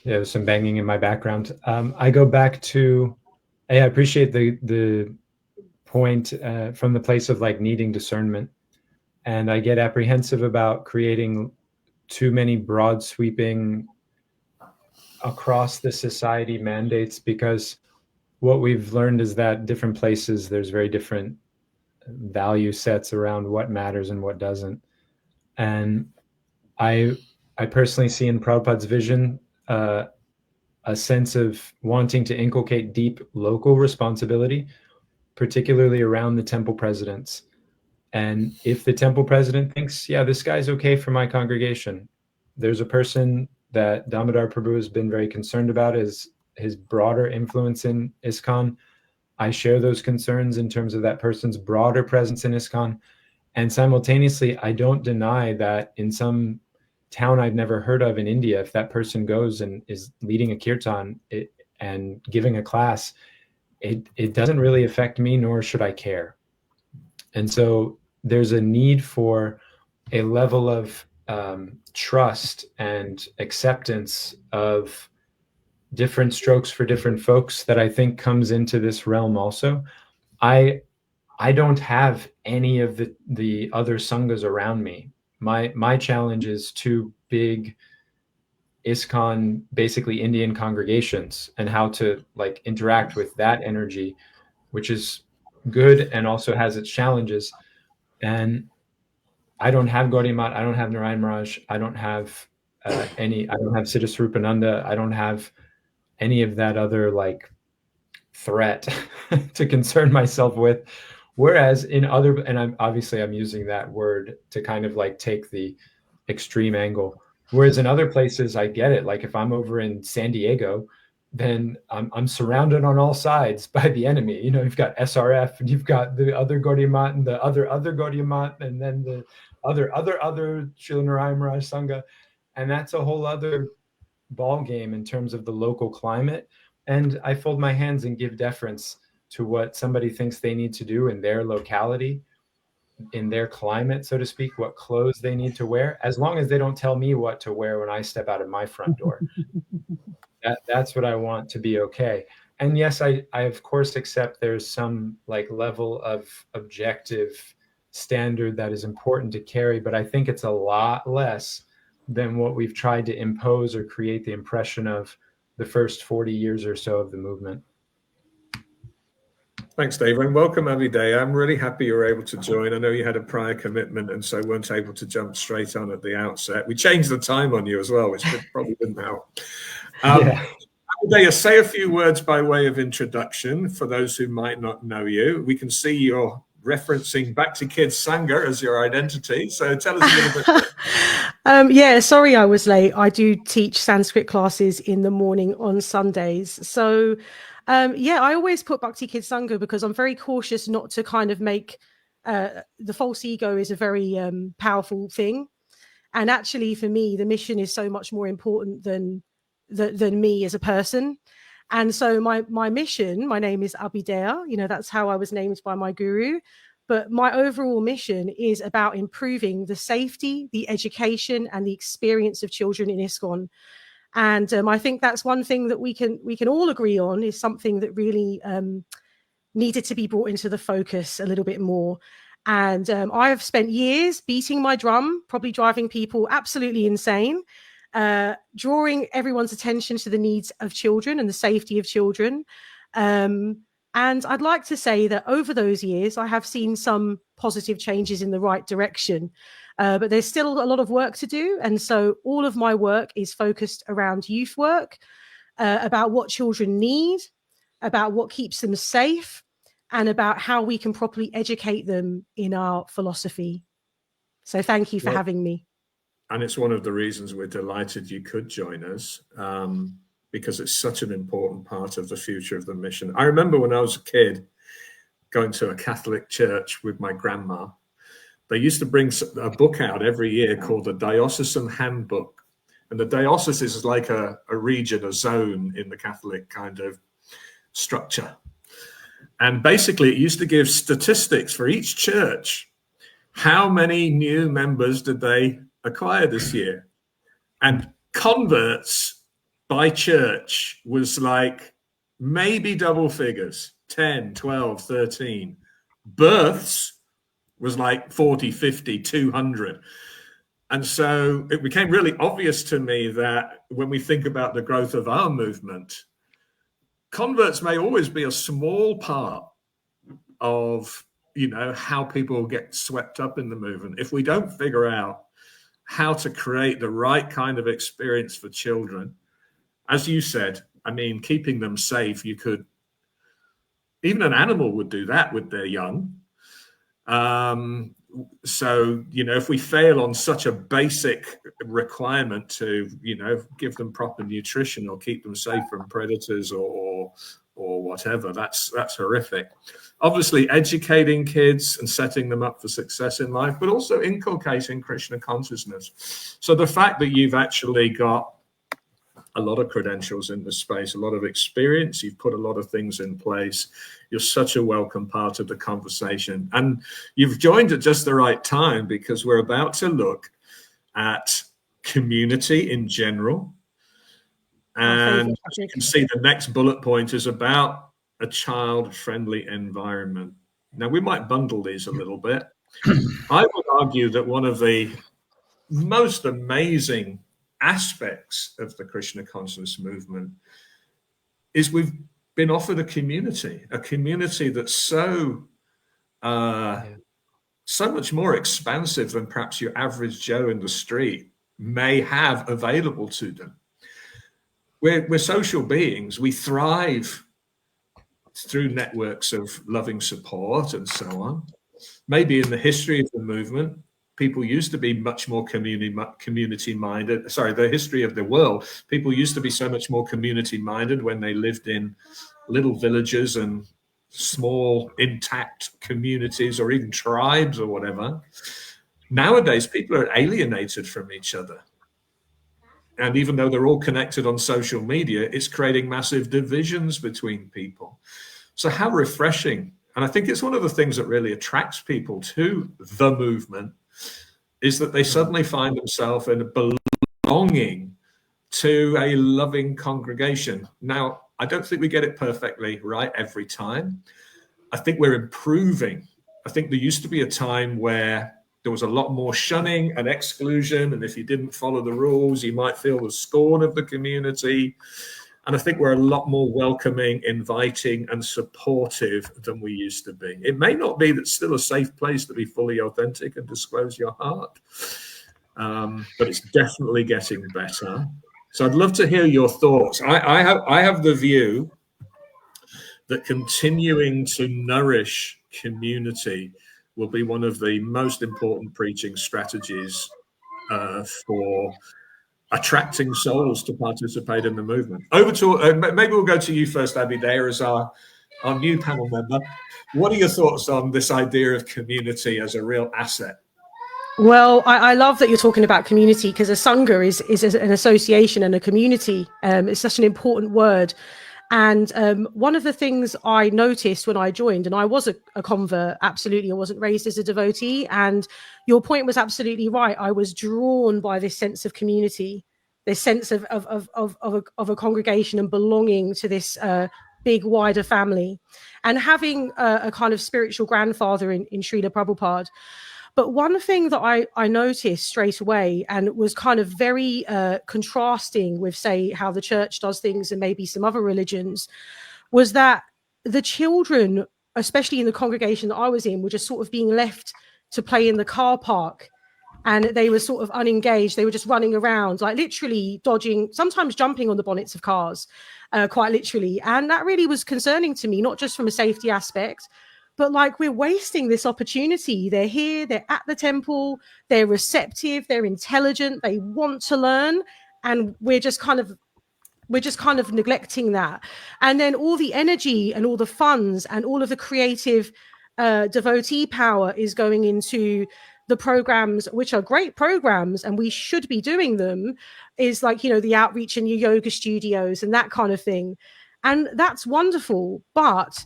Yeah, there's some banging in my background. I go back to, I appreciate the point from the place of like needing discernment. And I get apprehensive about creating too many broad sweeping across the society mandates, because what we've learned is that different places, there's very different value sets around what matters and what doesn't. And I personally see in Prabhupada's vision a sense of wanting to inculcate deep local responsibility, particularly around the temple presidents. And if the temple president thinks, yeah, this guy's okay for my congregation, there's a person that Damodar Prabhu has been very concerned about, is his broader influence in ISKCON. I share those concerns in terms of that person's broader presence in ISKCON. And simultaneously, I don't deny that in some town I've never heard of in India, if that person goes and is leading a kirtan and giving a class, it doesn't really affect me, nor should I care. And so there's a need for a level of trust and acceptance of different strokes for different folks that I think comes into this realm also. I don't have any of the other sanghas around me. My challenge is two big ISKCON, basically Indian congregations, and how to like interact with that energy, which is good and also has its challenges. And I don't have Gaudiya Math, I don't have Narayan Maharaj, I don't have I don't have Siddha Swarupananda, I don't have any of that other like threat to concern myself with. Whereas in other, and I'm using that word to kind of like take the extreme angle. Whereas in other places, I get it. Like if I'm over in San Diego, then I'm surrounded on all sides by the enemy. You've got SRF, and you've got the other Gaudiya Math, and the other Gaudiya Math, and then the other Srila Narayan Maharaj Sangha, and that's a whole other ball game in terms of the local climate. And I fold my hands and give deference to what somebody thinks they need to do in their locality, in their climate, so to speak, what clothes they need to wear, as long as they don't tell me what to wear when I step out of my front door. That's what I want to be okay. And yes, I of course accept there's some like level of objective standard that is important to carry, but I think it's a lot less than what we've tried to impose or create the impression of the first 40 years or so of the movement. Thanks, Dave, and welcome, Aviday. I'm really happy you were able to join. I know you had a prior commitment and so weren't able to jump straight on at the outset. We changed the time on you as well, which probably didn't help. Aviday, say a few words by way of introduction for those who might not know you. We can see your referencing Back to Kids Sangha as your identity. So tell us a little bit. Yeah, sorry I was late. I do teach Sanskrit classes in the morning on Sundays. So yeah, I always put Bhakti Kids Sangha because I'm very cautious not to kind of make the false ego is a very powerful thing. And actually for me, the mission is so much more important than me as a person. And so my mission, my name is Abhidaya, you know, that's how I was named by my guru. But my overall mission is about improving the safety, the education, and the experience of children in ISKCON. And I think that's one thing that we can all agree on is something that really needed to be brought into the focus a little bit more. And I have spent years beating my drum, probably driving people absolutely insane, drawing everyone's attention to the needs of children and the safety of children. And I'd like to say that over those years, I have seen some positive changes in the right direction, but there's still a lot of work to do. And so all of my work is focused around youth work, about what children need, about what keeps them safe, and about how we can properly educate them in our philosophy. So thank you for having me. And it's one of the reasons we're delighted you could join us, because it's such an important part of the future of the mission. I remember when I was a kid going to a Catholic church with my grandma. They used to bring a book out every year called the Diocesan Handbook. And the diocese is like a region, a zone in the Catholic kind of structure. And basically it used to give statistics for each church. How many new members did they acquire this year? And converts by church was like maybe double figures, 10, 12, 13. Births was like 40, 50, 200. And so it became really obvious to me that when we think about the growth of our movement, converts may always be a small part of, you know, how people get swept up in the movement. If we don't figure out how to create the right kind of experience for children, as you said, I mean, keeping them safe, you could, even an animal would do that with their young. So, you know, if we fail on such a basic requirement to, you know, give them proper nutrition or keep them safe from predators or whatever, that's horrific. Obviously, educating kids and setting them up for success in life, but also inculcating Krishna consciousness. So the fact that you've actually got a lot of credentials in this space, a lot of experience, you've put a lot of things in place, you're such a welcome part of the conversation. And you've joined at just the right time, because we're about to look at community in general. And you can see the next bullet point is about a child-friendly environment. Now, we might bundle these a little bit. I would argue that one of the most amazing aspects of the Krishna consciousness movement is we've been offered a community that's so much more expansive than perhaps your average Joe in the street may have available to them. We're social beings. We thrive through networks of loving support and so on. Maybe in the history of the movement, people used to be much more community-minded. Sorry, the history of the world, people used to be so much more community-minded when they lived in little villages and small, intact communities or even tribes or whatever. Nowadays, people are alienated from each other. And even though they're all connected on social media, it's creating massive divisions between people. So how refreshing. And I think it's one of the things that really attracts people to the movement is that they suddenly find themselves in a belonging to a loving congregation. Now, I don't think we get it perfectly right every time. I think we're improving. I think there used to be a time where there was a lot more shunning and exclusion, and if you didn't follow the rules, you might feel the scorn of the community. And I think we're a lot more welcoming, inviting, and supportive than we used to be. It may not be that it's still a safe place to be fully authentic and disclose your heart, but it's definitely getting better. So I'd love to hear your thoughts. I have the view that continuing to nourish community will be one of the most important preaching strategies for attracting souls to participate in the movement. Over to maybe we'll go to you first, Abhidheya, as our new panel member. What are your thoughts on this idea of community as a real asset? Well, I love that you're talking about community, because a Sangha is an association and a community. It's such an important word. And one of the things I noticed when I joined, and I was a convert, absolutely, I wasn't raised as a devotee. And your point was absolutely right. I was drawn by this sense of community, this sense of a congregation and belonging to this big, wider family, and having a kind of spiritual grandfather in Srila Prabhupada. But one thing that I noticed straight away, and was kind of very contrasting with, say, how the church does things and maybe some other religions, was that the children, especially in the congregation that I was in, were just sort of being left to play in the car park. And they were sort of unengaged. They were just running around, like literally dodging, sometimes jumping on the bonnets of cars, quite literally. And that really was concerning to me, not just from a safety aspect, but like, we're wasting this opportunity. They're here, they're at the temple, they're receptive, they're intelligent, they want to learn, and we're just kind of neglecting that. And then all the energy and all the funds and all of the creative devotee power is going into the programs, which are great programs, and we should be doing them, is like, the outreach in your yoga studios and that kind of thing. And that's wonderful. But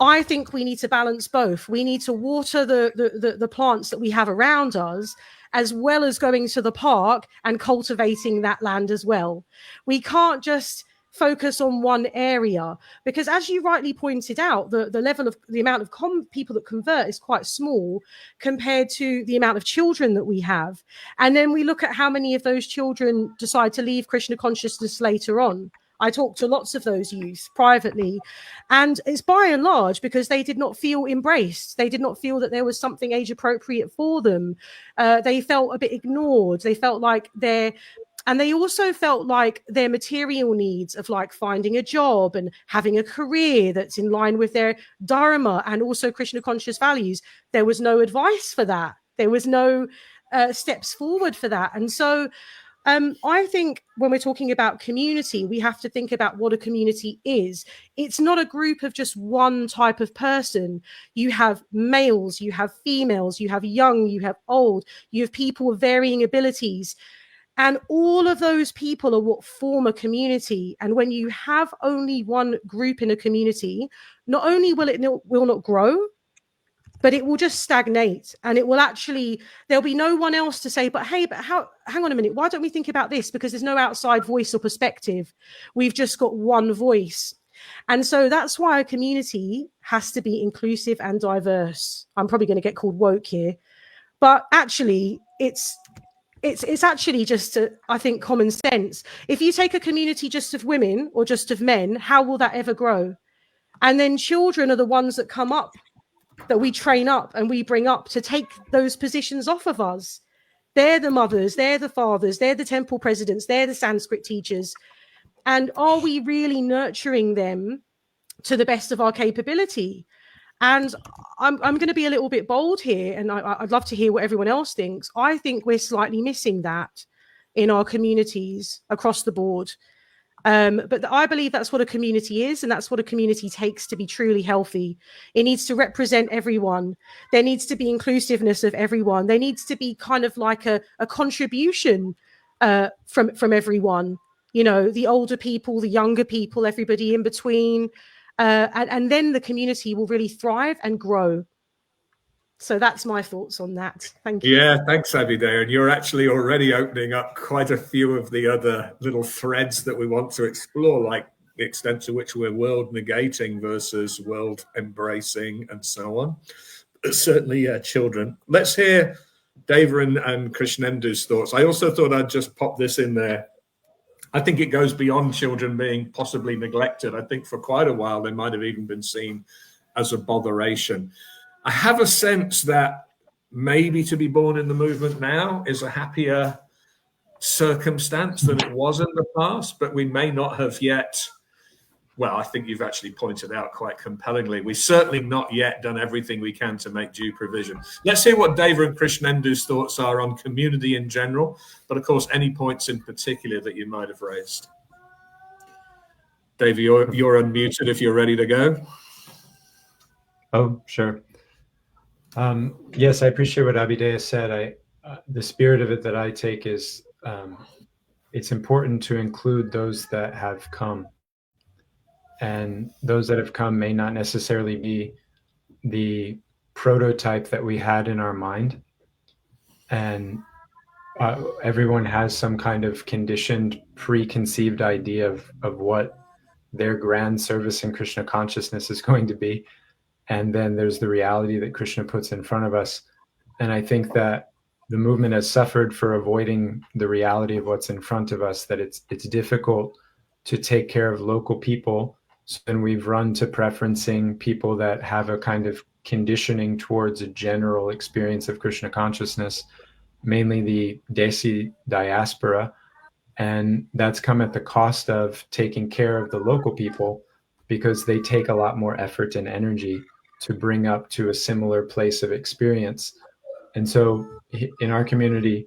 I think we need to balance both. We need to water the plants that we have around us, as well as going to the park and cultivating that land as well. We can't just focus on one area, because, as you rightly pointed out, the amount of people that convert is quite small compared to the amount of children that we have. And then we look at how many of those children decide to leave Krishna consciousness later on. I talked to lots of those youth privately, and it's by and large because they did not feel embraced. They did not feel that there was something age appropriate for them. They felt a bit ignored. They felt like and they also felt like their material needs of like finding a job and having a career that's in line with their dharma and also Krishna conscious values, there was no advice for that. There was no steps forward for that. And so I think when we're talking about community, we have to think about what a community is. It's not a group of just one type of person. You have males, you have females, you have young, you have old, you have people with varying abilities. And all of those people are what form a community. And when you have only one group in a community, not only will not grow, but it will just stagnate, and it will there'll be no one else to say, hang on a minute, why don't we think about this? Because there's no outside voice or perspective. We've just got one voice. And so that's why a community has to be inclusive and diverse. I'm probably going to get called woke here, but actually it's actually just, I think, common sense. If you take a community just of women or just of men, how will that ever grow? And then children are the ones that come up, that we train up and we bring up to take those positions off of us. They're the mothers, they're the fathers, they're the temple presidents, they're the Sanskrit teachers. And are we really nurturing them to the best of our capability? And I'm going to be a little bit bold here, and I'd love to hear what everyone else thinks. I think we're slightly missing that in our communities across the board. But I believe that's what a community is, and that's what a community takes to be truly healthy. It needs to represent everyone. There needs to be inclusiveness of everyone. There needs to be kind of like a contribution from everyone. The older people, the younger people, everybody in between. And then the community will really thrive and grow. So that's my thoughts on that. Thank you. Yeah, thanks, Abhidheya. And you're actually already opening up quite a few of the other little threads that we want to explore, like the extent to which we're world negating versus world embracing and so on. But certainly, children. Let's hear Deva and Krishnendu's thoughts. I also thought I'd just pop this in there. I think it goes beyond children being possibly neglected. I think for quite a while, they might have even been seen as a botheration. I have a sense that maybe to be born in the movement now is a happier circumstance than it was in the past, but we may not have yet well, I think you've actually pointed out quite compellingly, we've certainly not yet done everything we can to make due provision. Let's hear what Deva and Krishnendu's thoughts are on community in general, but of course, any points in particular that you might have raised. Deva, you're unmuted if you're ready to go. Oh, sure. Yes, I appreciate what Abhidheya said. The spirit of it that I take is it's important to include those that have come. And those that have come may not necessarily be the prototype that we had in our mind. And everyone has some kind of conditioned, preconceived idea of what their grand service in Krishna consciousness is going to be. And then there's the reality that Krishna puts in front of us. And I think that the movement has suffered for avoiding the reality of what's in front of us, that it's difficult to take care of local people. So then we've run to preferencing people that have a kind of conditioning towards a general experience of Krishna consciousness, mainly the Desi diaspora. And that's come at the cost of taking care of the local people, because they take a lot more effort and energy to bring up to a similar place of experience. And so in our community,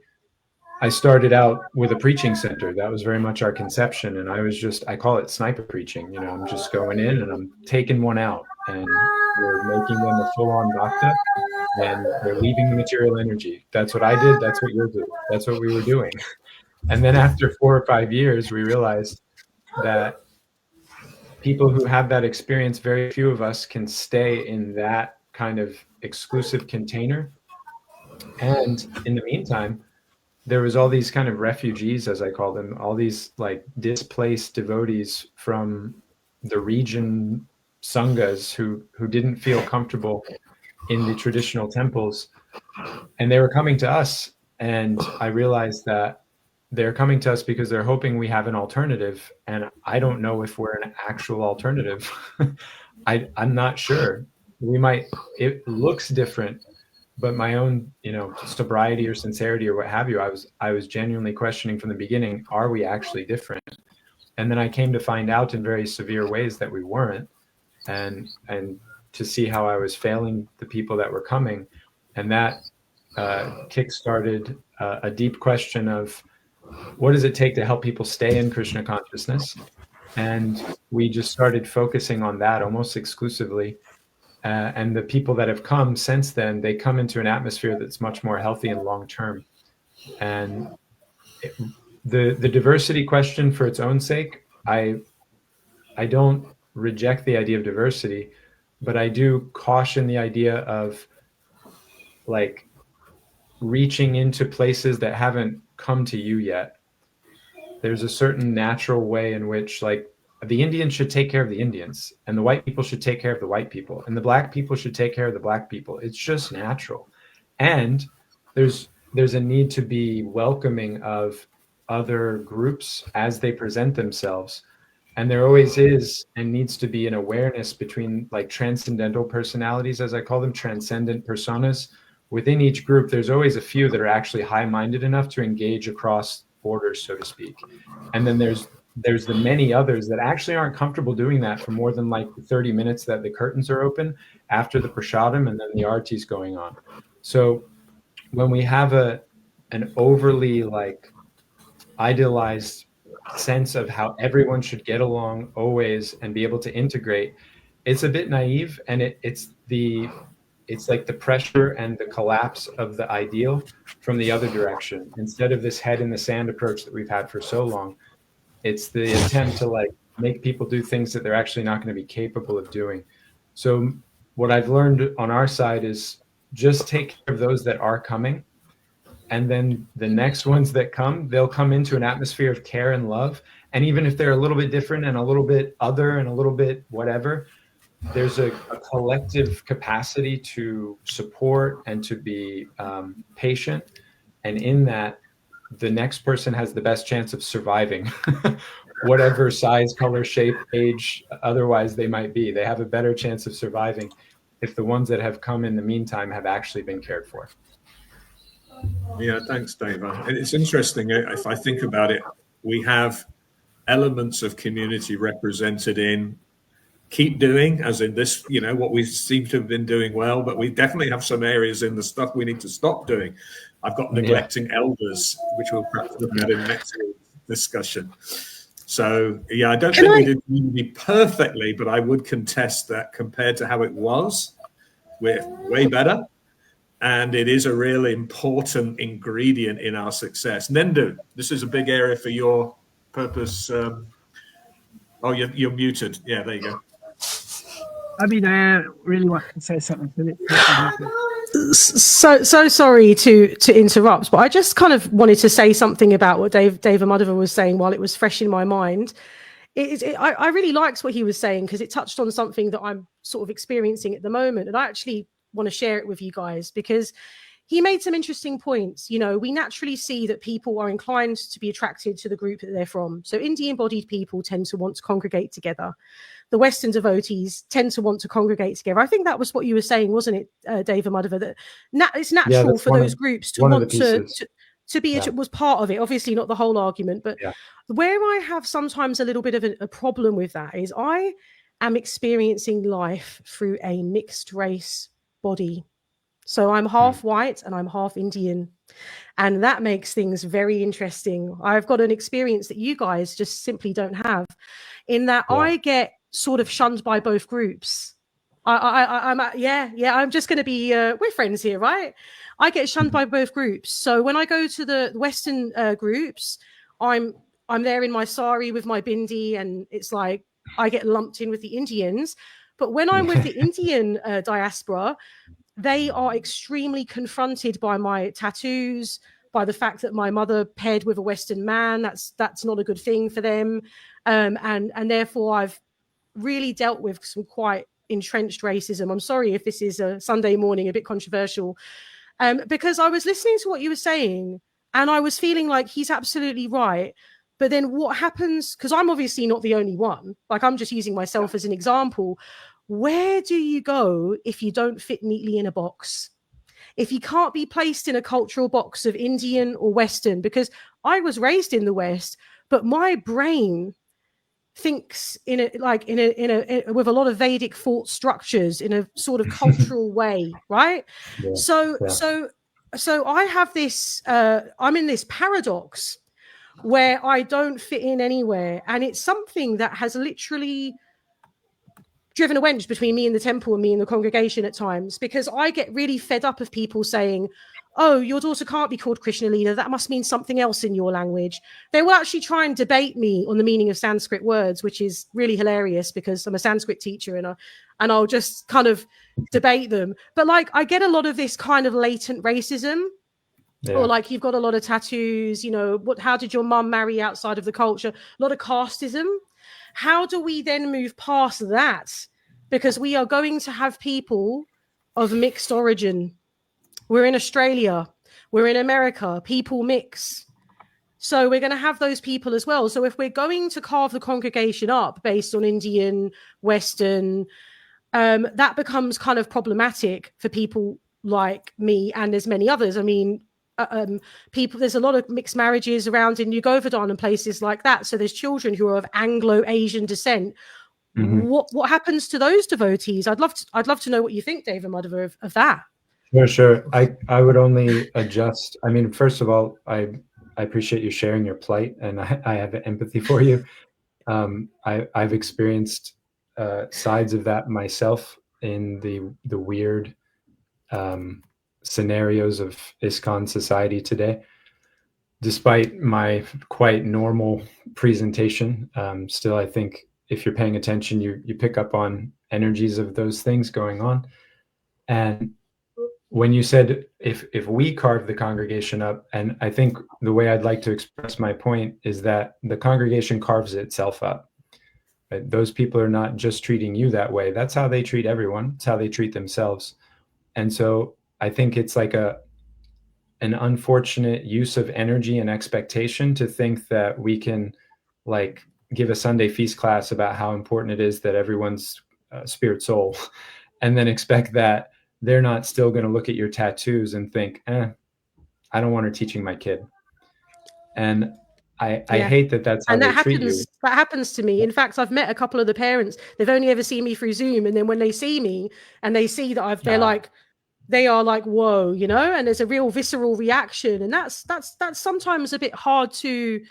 I started out with a preaching center. That was very much our conception. And I call it sniper preaching. I'm just going in and I'm taking one out, and we're making them a full-on bhakta, and they're leaving the material energy. That's what I did. That's what you'll do. That's what we were doing. And then after 4 or 5 years, we realized that people who have that experience, very few of us can stay in that kind of exclusive container. And in the meantime, there was all these kind of refugees, as I call them, all these like displaced devotees from the region sanghas who didn't feel comfortable in the traditional temples. And they were coming to us. And I realized that they're coming to us because they're hoping we have an alternative. And I don't know if we're an actual alternative. I'm not sure. It looks different, but my own, sobriety or sincerity or what have you, I was genuinely questioning from the beginning, are we actually different? And then I came to find out in very severe ways that we weren't, and to see how I was failing the people that were coming. And that kickstarted a deep question of, what does it take to help people stay in Krishna consciousness? And we just started focusing on that almost exclusively. And the people that have come since then, they come into an atmosphere that's much more healthy and long-term. And the diversity question for its own sake, I don't reject the idea of diversity, but I do caution the idea of like reaching into places that haven't come to you yet. There's a certain natural way in which like the Indians should take care of the Indians, and the white people should take care of the white people, and the black people should take care of the black people. It's just natural. And there's a need to be welcoming of other groups as they present themselves. And there always is and needs to be an awareness between like transcendental personalities, as I call them, transcendent personas. Within each group, there's always a few that are actually high-minded enough to engage across borders, so to speak. And then there's the many others that actually aren't comfortable doing that for more than like 30 minutes that the curtains are open after the prasadam and then the arti is going on. So when we have an overly like idealized sense of how everyone should get along always and be able to integrate, it's a bit naive, and it's like the pressure and the collapse of the ideal from the other direction. Instead of this head in the sand approach that we've had for so long, it's the attempt to like make people do things that they're actually not going to be capable of doing. So what I've learned on our side is just take care of those that are coming. And then the next ones that come, they'll come into an atmosphere of care and love. And even if they're a little bit different and a little bit other and a little bit whatever, there's a collective capacity to support and to be patient. And in that, the next person has the best chance of surviving, whatever size, color, shape, age, otherwise they might be. They have a better chance of surviving if the ones that have come in the meantime have actually been cared for. Yeah, thanks, Deva. It's interesting. If I think about it, we have elements of community represented in, keep doing, as in this, what we seem to have been doing well, but we definitely have some areas in the stuff we need to stop doing. I've got neglecting elders, which we'll perhaps look at in next week's discussion. So, I don't think we did really perfectly, but I would contest that compared to how it was, we're way better. And it is a really important ingredient in our success. Nendu, this is a big area for your purpose. You're muted. Yeah, there you go. I mean, I really want to say something to it. So sorry to interrupt, but I just kind of wanted to say something about what Dave Amadova was saying while it was fresh in my mind. I really liked what he was saying because it touched on something that I'm sort of experiencing at the moment, and I actually want to share it with you guys because he made some interesting points. We naturally see that people are inclined to be attracted to the group that they're from. So Indian-bodied people tend to want to congregate together. The Western devotees tend to want to congregate together. I think that was what you were saying, wasn't it, Dave Amadova? That it's natural for those groups to want to be was part of it. Obviously not the whole argument, but where I have sometimes a little bit of a problem with that is I am experiencing life through a mixed race body. So I'm half white and I'm half Indian. And that makes things very interesting. I've got an experience that you guys just simply don't have, in that I get sort of shunned by both groups. I'm just going to be, we're friends here, right? I get shunned by both groups. So when I go to the Western groups, I'm there in my sari with my bindi, and it's like I get lumped in with the Indians. But when I'm with the Indian diaspora, they are extremely confronted by my tattoos, by the fact that my mother paired with a Western man. That's not a good thing for them. And therefore I've really dealt with some quite entrenched racism. I'm sorry if this is a Sunday morning, a bit controversial, because I was listening to what you were saying and I was feeling like he's absolutely right. But then what happens, because I'm obviously not the only one, like I'm just using myself as an example. Where do you go if you don't fit neatly in a box? If you can't be placed in a cultural box of Indian or Western, because I was raised in the West, but my brain thinks with a lot of Vedic thought structures in a sort of cultural way, right? So I have this, I'm in this paradox where I don't fit in anywhere. And it's something that has literally driven a wedge between me and the temple and me and the congregation at times, because I get really fed up of people saying, oh, your daughter can't be called Krishna leader. That must mean something else in your language. They will actually try and debate me on the meaning of Sanskrit words, which is really hilarious because I'm a Sanskrit teacher and I'll just kind of debate them. But like, I get a lot of this kind of latent racism. Or like, you've got a lot of tattoos, how did your mum marry outside of the culture? A lot of casteism. How do we then move past that? Because we are going to have people of mixed origin. We're in Australia, we're in America, people mix. So we're going to have those people as well. So if we're going to carve the congregation up based on Indian, Western, that becomes kind of problematic for people like me and there's many others. I mean, there's a lot of mixed marriages around in New Govardhan and places like that. So there's children who are of Anglo-Asian descent. Mm-hmm. What happens to those devotees? I'd love to know what you think, Dave Amadova, of that. Sure. I would only adjust. I mean, first of all, I appreciate you sharing your plight, and I have empathy for you. I've experienced sides of that myself in the weird scenarios of ISKCON society today. Despite my quite normal presentation, still I think if you're paying attention, you pick up on energies of those things going on. And when you said if we carve the congregation up, and I think the way I'd like to express my point is that the congregation carves itself up. Right? Those people are not just treating you that way. That's how they treat everyone. It's how they treat themselves. And so I think it's like an unfortunate use of energy and expectation to think that we can like give a Sunday feast class about how important it is that everyone's spirit soul, and then expect that they're not still going to look at your tattoos and think, I don't want her teaching my kid. And I Yeah. hate that that's how And they treat you. that happens to me. In fact, I've met a couple of the parents. They've only ever seen me through Zoom, and then when they see me and they see that they are like, whoa, you know, and there's a real visceral reaction, and that's sometimes a bit hard to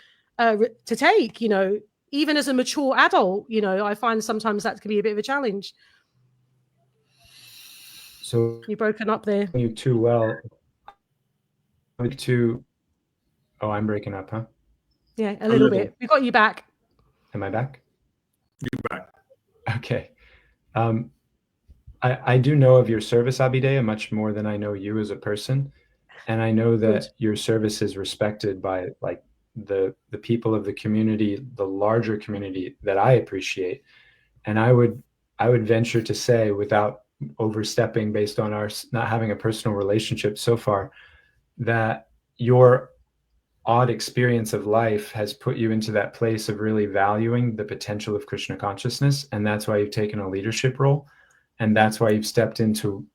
take, you know, even as a mature adult. You know, I find sometimes that can be a bit of a challenge. So You've broken up there. you too well. Oh, I'm breaking up, huh? Yeah, a little bit. We got you back. Am I back? You're back. Okay. I do know of your service, Abhidheya, much more than I know you as a person. And I know that your service is respected by like the people of the community, the larger community that I appreciate. And I would venture to say, without overstepping based on our not having a personal relationship so far, that your odd experience of life has put you into that place of really valuing the potential of Krishna consciousness. And that's why you've taken a leadership role. And that's why you've stepped into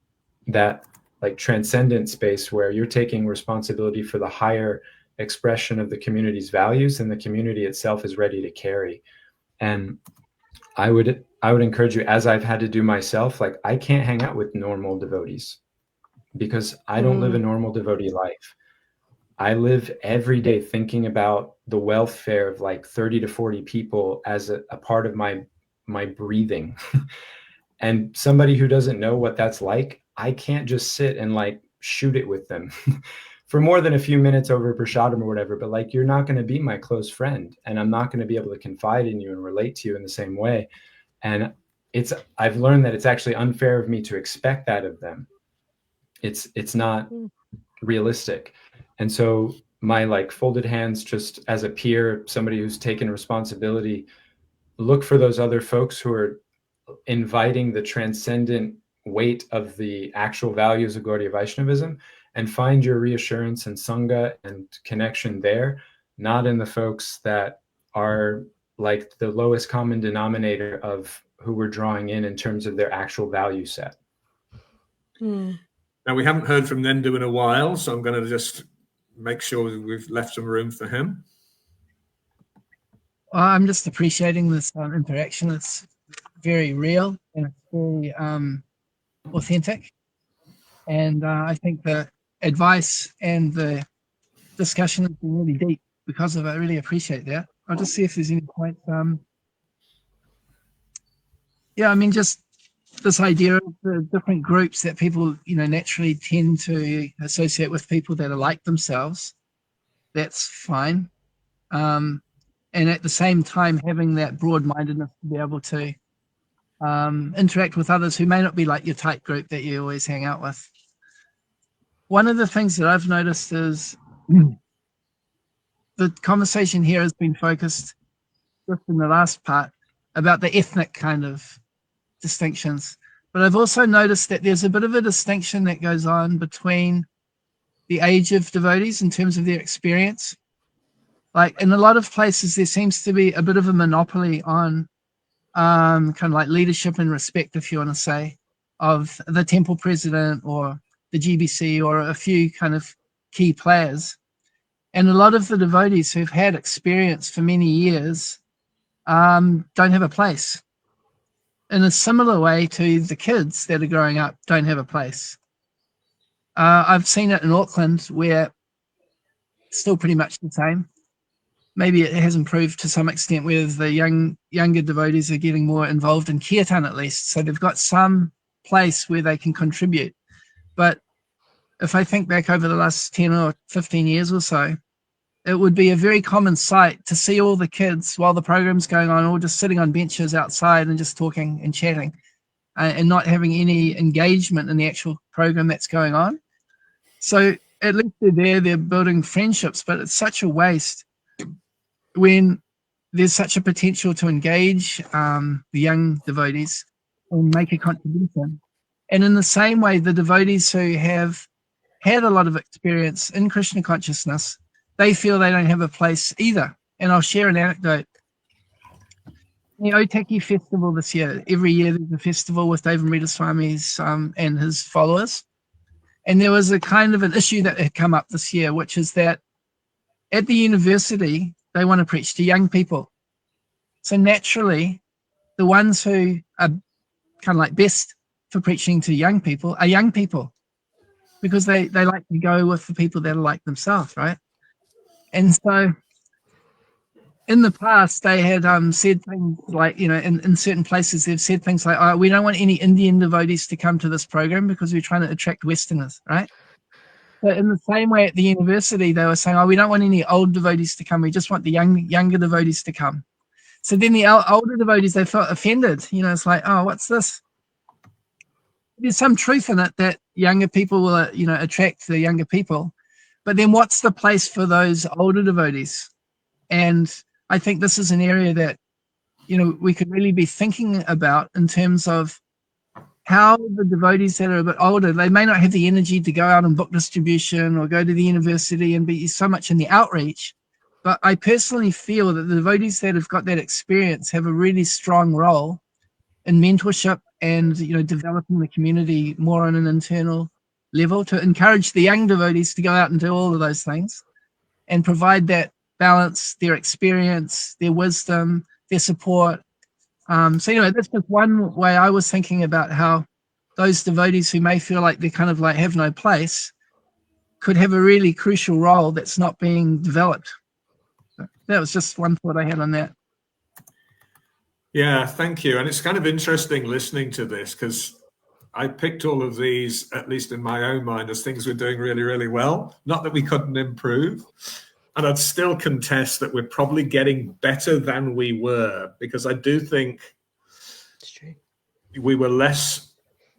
that like transcendent space where you're taking responsibility for the higher expression of the community's values, and the community itself is ready to carry. And I would encourage you, as I've had to do myself, like I can't hang out with normal devotees because I don't live a normal devotee life. I live every day thinking about the welfare of like 30 to 40 people as a part of my breathing. And somebody who doesn't know what that's like, I can't just sit and like shoot it with them for more than a few minutes over prasadam or whatever. But like, you're not going to be my close friend, and I'm not going to be able to confide in you and relate to you in the same way. And I've learned that it's actually unfair of me to expect that of them. It's not realistic. And so my like folded hands, just as a peer, somebody who's taken responsibility, look for those other folks who are inviting the transcendent weight of the actual values of Gaudiya Vaishnavism, and find your reassurance and sangha and connection there, not in the folks that are like the lowest common denominator of who we're drawing in terms of their actual value set. Now, we haven't heard from Nendu in a while, so I'm going to just make sure we've left some room for him. Well, I'm just appreciating this interaction. It's very real and it's very authentic. And I think the advice and the discussion has been really deep because of it. I really appreciate that. I'll just see if there's any points. Yeah, I mean, just this idea of the different groups that people, you know, naturally tend to associate with people that are like themselves. That's fine. And at the same time, having that broad-mindedness to be able to interact with others who may not be like your type group that you always hang out with. One of the things that I've noticed is the conversation here has been focused just in the last part about the ethnic kind of distinctions. But I've also noticed that there's a bit of a distinction that goes on between the age of devotees in terms of their experience. Like in a lot of places, there seems to be a bit of a monopoly on kind of like leadership and respect, if you want to say, of the temple president or the GBC or a few kind of key players. And a lot of the devotees who've had experience for many years don't have a place. In a similar way to the kids that are growing up don't have a place. I've seen it in Auckland where it's still pretty much the same. Maybe it has improved to some extent where the younger devotees are getting more involved in kirtan at least. So they've got some place where they can contribute. But if I think back over the last 10 or 15 years or so, it would be a very common sight to see all the kids while the program's going on, all just sitting on benches outside and just talking and chatting and not having any engagement in the actual program that's going on. So at least they're building friendships, but it's such a waste when there's such a potential to engage the young devotees and make a contribution. And in the same way, the devotees who have had a lot of experience in Krishna consciousness, they feel they don't have a place either. And I'll share an anecdote. The Otaki festival this year, every year there's a festival with Devamrita Swami's and his followers. And there was a kind of an issue that had come up this year, which is that at the university, they want to preach to young people. So naturally, the ones who are kind of like best for preaching to young people are young people, because they like to go with the people that are like themselves, right? And so in the past, they had said things like, in certain places, they've said things like, oh, we don't want any Indian devotees to come to this program because we're trying to attract Westerners, right? So in the same way at the university, they were saying, oh, we don't want any old devotees to come. We just want the younger devotees to come. So then the older devotees, they felt offended. It's like, oh, what's this? There's some truth in it that younger people will, attract the younger people. But then what's the place for those older devotees? And I think this is an area that, we could really be thinking about in terms of how the devotees that are a bit older, they may not have the energy to go out and book distribution or go to the university and be so much in the outreach. But I personally feel that the devotees that have got that experience have a really strong role in mentorship and, developing the community more on an internal level, to encourage the young devotees to go out and do all of those things and provide that balance, their experience, their wisdom, their support. So anyway, that's just one way I was thinking about how those devotees who may feel like they kind of like have no place could have a really crucial role that's not being developed. So that was just one thought I had on that. Yeah, thank you. And it's kind of interesting listening to this, because I picked all of these, at least in my own mind, as things we're doing really, really well. Not that we couldn't improve. And I'd still contest that we're probably getting better than we were, because I do think we were less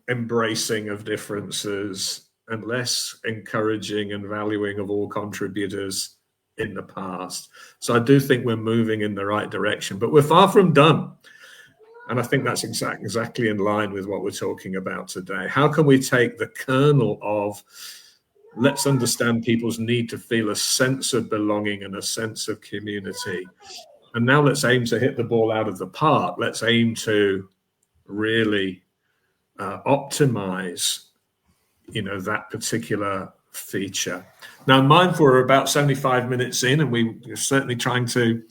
embracing of differences and less encouraging and valuing of all contributors in the past. So I do think we're moving in the right direction, but we're far from done. And I think that's exactly in line with what we're talking about today. How can we take the kernel of, let's understand people's need to feel a sense of belonging and a sense of community, and now let's aim to hit the ball out of the park. Let's aim to really optimize, that particular feature. Now, mindful we're about 75 minutes in, and we're certainly trying to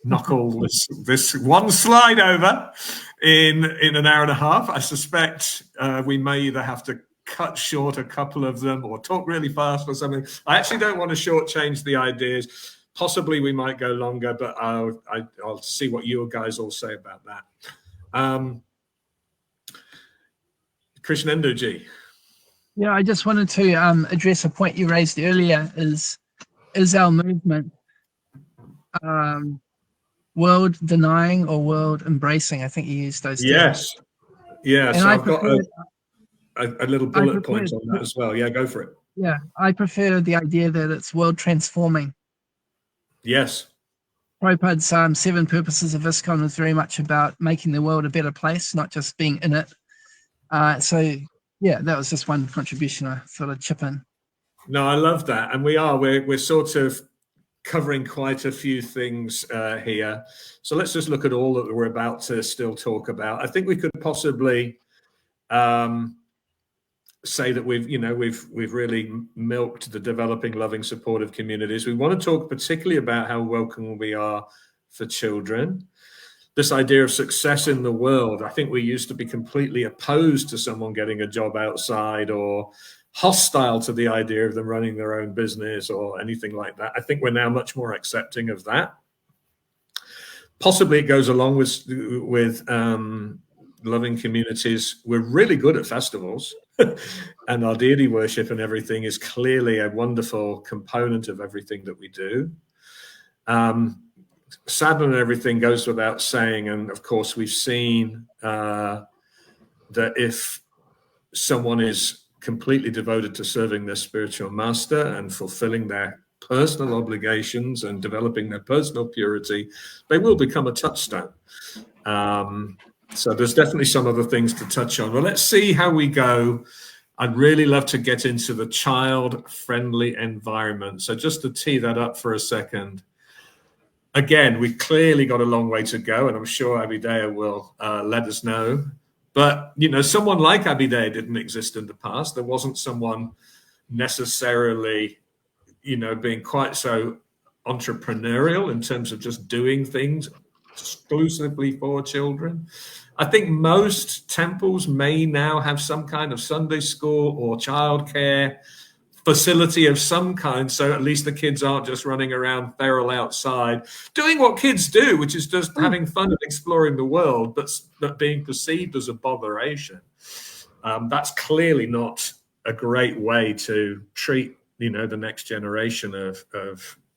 knock all this one slide over in an hour and a half. I suspect we may either have to cut short a couple of them or talk really fast or something. I actually don't want to shortchange the ideas. Possibly we might go longer, but I'll see what you guys all say about that. Krishnenduji. Yeah, I just wanted to address a point you raised earlier. Is our movement world denying or world embracing? I think you used those terms. Yes. So I've got a little bullet point on that as well. Yeah, go for it. Yeah, I prefer the idea that it's world transforming. Yes. Prabhupada's 7 purposes of ISKCON was very much about making the world a better place, not just being in it. So yeah, that was just one contribution I thought I'd chip in. No, I love that. And we're sort of covering quite a few things here. So let's just look at all that we're about to still talk about. I think we could possibly say that we've really milked the developing, loving, supportive communities. We want to talk particularly about how welcome we are for children. This idea of success in the world. I think we used to be completely opposed to someone getting a job outside, or hostile to the idea of them running their own business or anything like that. I think we're now much more accepting of that. Possibly it goes along with loving communities. We're really good at festivals and our deity worship and everything is clearly a wonderful component of everything that we do. Sadhana and everything goes without saying. And of course, we've seen that if someone is completely devoted to serving their spiritual master and fulfilling their personal obligations and developing their personal purity, they will become a touchstone. So there's definitely some other things to touch on. Well, let's see how we go. I'd really love to get into the child-friendly environment. So just to tee that up for a second, again, we've clearly got a long way to go, and I'm sure Abhidheya will let us know. But, someone like Abhidheya didn't exist in the past. There wasn't someone necessarily, being quite so entrepreneurial in terms of just doing things exclusively for children. I think most temples may now have some kind of Sunday school or childcare facility of some kind, so at least the kids aren't just running around feral outside doing what kids do, which is just having fun and exploring the world, but being perceived as a botheration. That's clearly not a great way to treat, the next generation of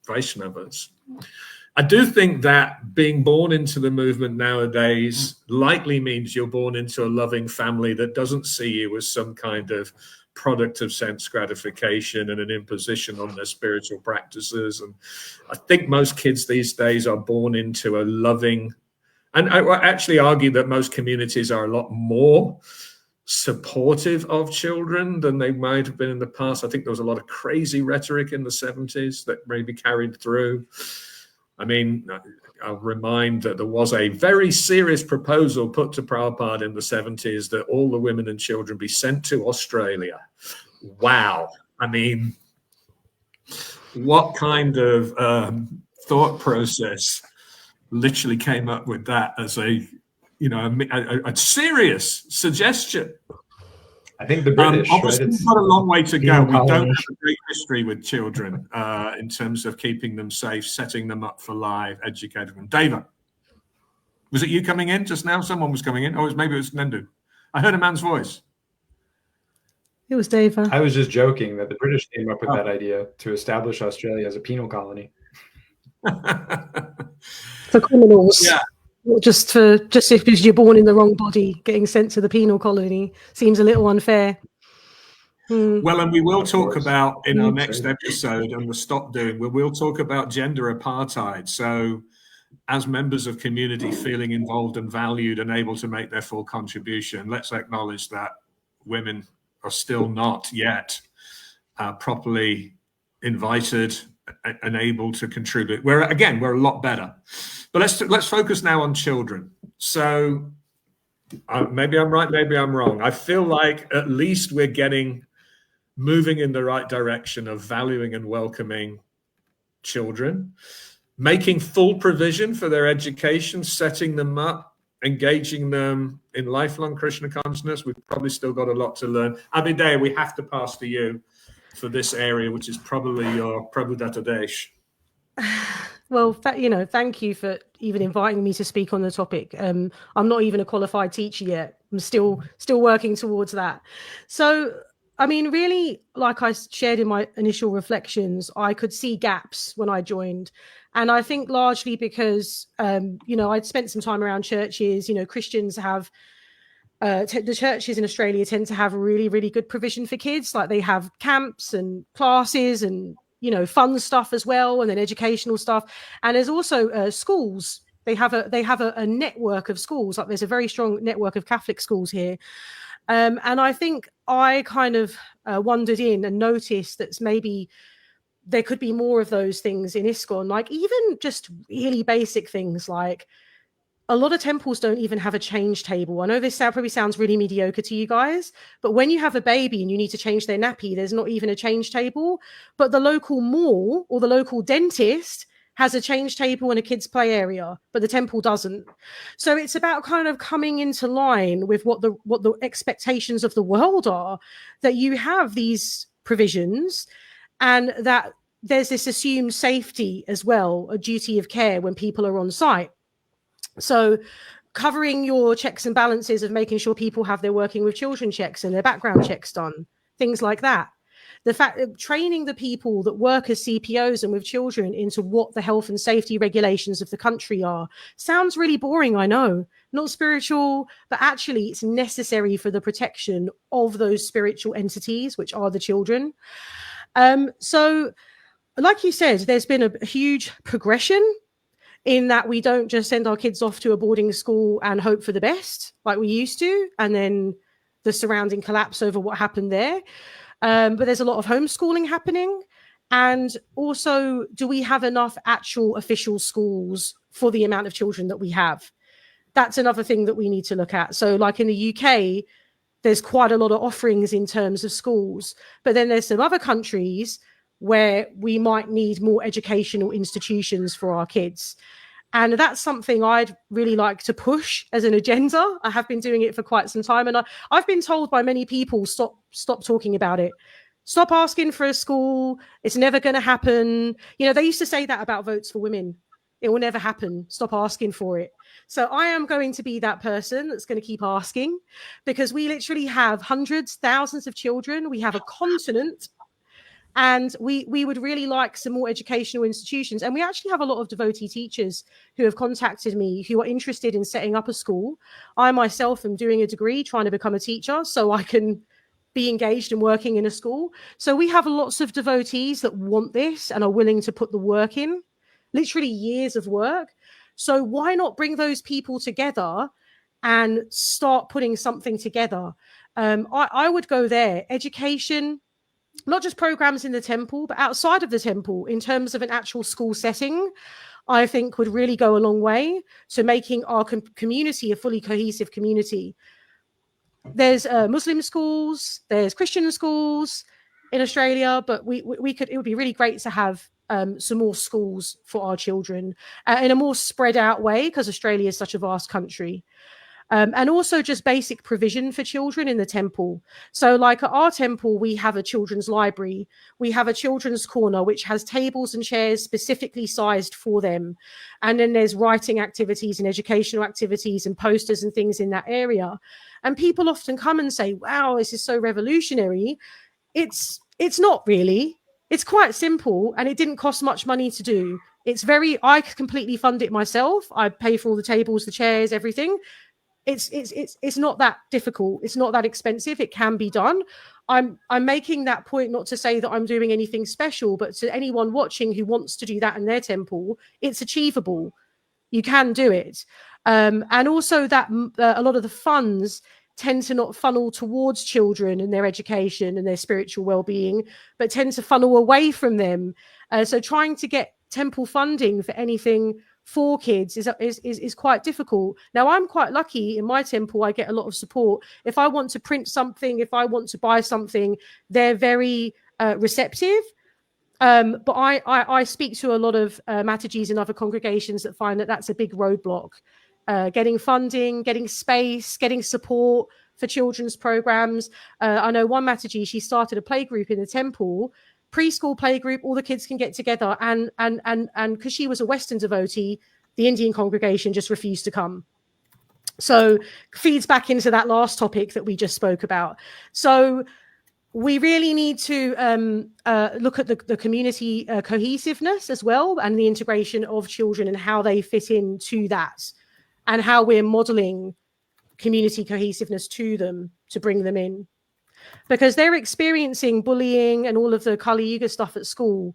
Vaishnavas. I do think that being born into the movement nowadays likely means you're born into a loving family that doesn't see you as some kind of product of sense gratification and an imposition on their spiritual practices. And I think most kids these days are born into a loving, and I actually argue that most communities are a lot more supportive of children than they might have been in the past. I think there was a lot of crazy rhetoric in the 70s that maybe carried through. I mean, I'll remind that there was a very serious proposal put to Prabhupada in the 70s that all the women and children be sent to Australia. Wow. I mean, what kind of thought process literally came up with that as a serious suggestion? I think the British, obviously, right? we've got a long way to go. We don't colony. have a great history with children in terms of keeping them safe, setting them up for life, educating them. David, was it you coming in just now? Someone was coming in. Maybe it was Nendu. I heard a man's voice. It was David. I was just joking that the British came up with that idea to establish Australia as a penal colony. For criminals. Yeah. Just if you're born in the wrong body, getting sent to the penal colony seems a little unfair. Well, and we will talk about in our next episode, and we'll stop doing, we will talk about gender apartheid. So as members of community feeling involved and valued and able to make their full contribution, let's acknowledge that women are still not yet properly invited and able to contribute. We're a lot better. But let's focus now on children. So maybe I'm right, maybe I'm wrong. I feel like at least we're moving in the right direction of valuing and welcoming children, making full provision for their education, setting them up, engaging them in lifelong Krishna consciousness. We've probably still got a lot to learn. Abhidaya, we have to pass to you for this area, which is probably your Prabhudatta Desh. Well, thank you for even inviting me to speak on the topic. I'm not even a qualified teacher yet. I'm still working towards that. So, I mean, really, like I shared in my initial reflections, I could see gaps when I joined. And I think largely because, I'd spent some time around churches. Christians have, the churches in Australia tend to have really, really good provision for kids. Like they have camps and classes and fun stuff as well, and then educational stuff. And there's also schools. They have a network of schools. Like there's a very strong network of Catholic schools here. And I think I kind of wandered in and noticed that maybe there could be more of those things in ISKCON, like even just really basic things like a lot of temples don't even have a change table. I know this probably sounds really mediocre to you guys, but when you have a baby and you need to change their nappy, there's not even a change table. But the local mall or the local dentist has a change table and a kids' play area, but the temple doesn't. So it's about kind of coming into line with what the expectations of the world are, that you have these provisions and that there's this assumed safety as well, a duty of care when people are on site. So covering your checks and balances of making sure people have their working with children checks and their background checks done, things like that. The fact that training the people that work as CPOs and with children into what the health and safety regulations of the country are sounds really boring, I know, not spiritual, but actually it's necessary for the protection of those spiritual entities, which are the children. So like you said, there's been a huge progression in that we don't just send our kids off to a boarding school and hope for the best like we used to, and then the surrounding collapse over what happened there. But there's a lot of homeschooling happening. And also, do we have enough actual official schools for the amount of children that we have? That's another thing that we need to look at. So like in the UK, there's quite a lot of offerings in terms of schools. But then there's some other countries where we might need more educational institutions for our kids. And that's something I'd really like to push as an agenda. I have been doing it for quite some time. And I've been told by many people, stop talking about it. Stop asking for a school. It's never going to happen. You know, they used to say that about votes for women. It will never happen. Stop asking for it. So I am going to be that person that's going to keep asking, because we literally have hundreds, thousands of children. We have a continent. And we would really like some more educational institutions. And we actually have a lot of devotee teachers who have contacted me who are interested in setting up a school. I myself am doing a degree trying to become a teacher so I can be engaged in working in a school. So we have lots of devotees that want this and are willing to put the work in, literally years of work. So why not bring those people together and start putting something together? I would go there. Education, not just programs in the temple, but outside of the temple, in terms of an actual school setting, I think would really go a long way to making our community a fully cohesive community. There's Muslim schools, there's Christian schools in Australia, but we could, it would be really great to have some more schools for our children in a more spread out way, because Australia is such a vast country. And also just basic provision for children in the temple. So like at our temple, we have a children's library. We have a children's corner, which has tables and chairs specifically sized for them. And then there's writing activities and educational activities and posters and things in that area. And people often come and say, wow, this is so revolutionary. It's not really. It's quite simple, and it didn't cost much money to do. I completely fund it myself. I pay for all the tables, the chairs, everything. It's not that difficult. It's not that expensive. It can be done. I'm making that point not to say that I'm doing anything special, but to anyone watching who wants to do that in their temple, it's achievable. You can do it. And also that a lot of the funds tend to not funnel towards children and their education and their spiritual well-being, but tend to funnel away from them. So trying to get temple funding for anything for kids is quite difficult. Now, I'm quite lucky in my temple. I get a lot of support. If I want to print something, if I want to buy something, they're very receptive. But I speak to a lot of Matajis and other congregations that find that that's a big roadblock. Getting funding, getting space, getting support for children's programs. I know one Mataji, she started a playgroup in the temple, preschool playgroup, all the kids can get together, and because she was a Western devotee, the Indian congregation just refused to come. So feeds back into that last topic that we just spoke about. So we really need to look at the community cohesiveness as well, and the integration of children and how they fit into that, and how we're modeling community cohesiveness to them to bring them in. Because they're experiencing bullying and all of the Kali Yuga stuff at school.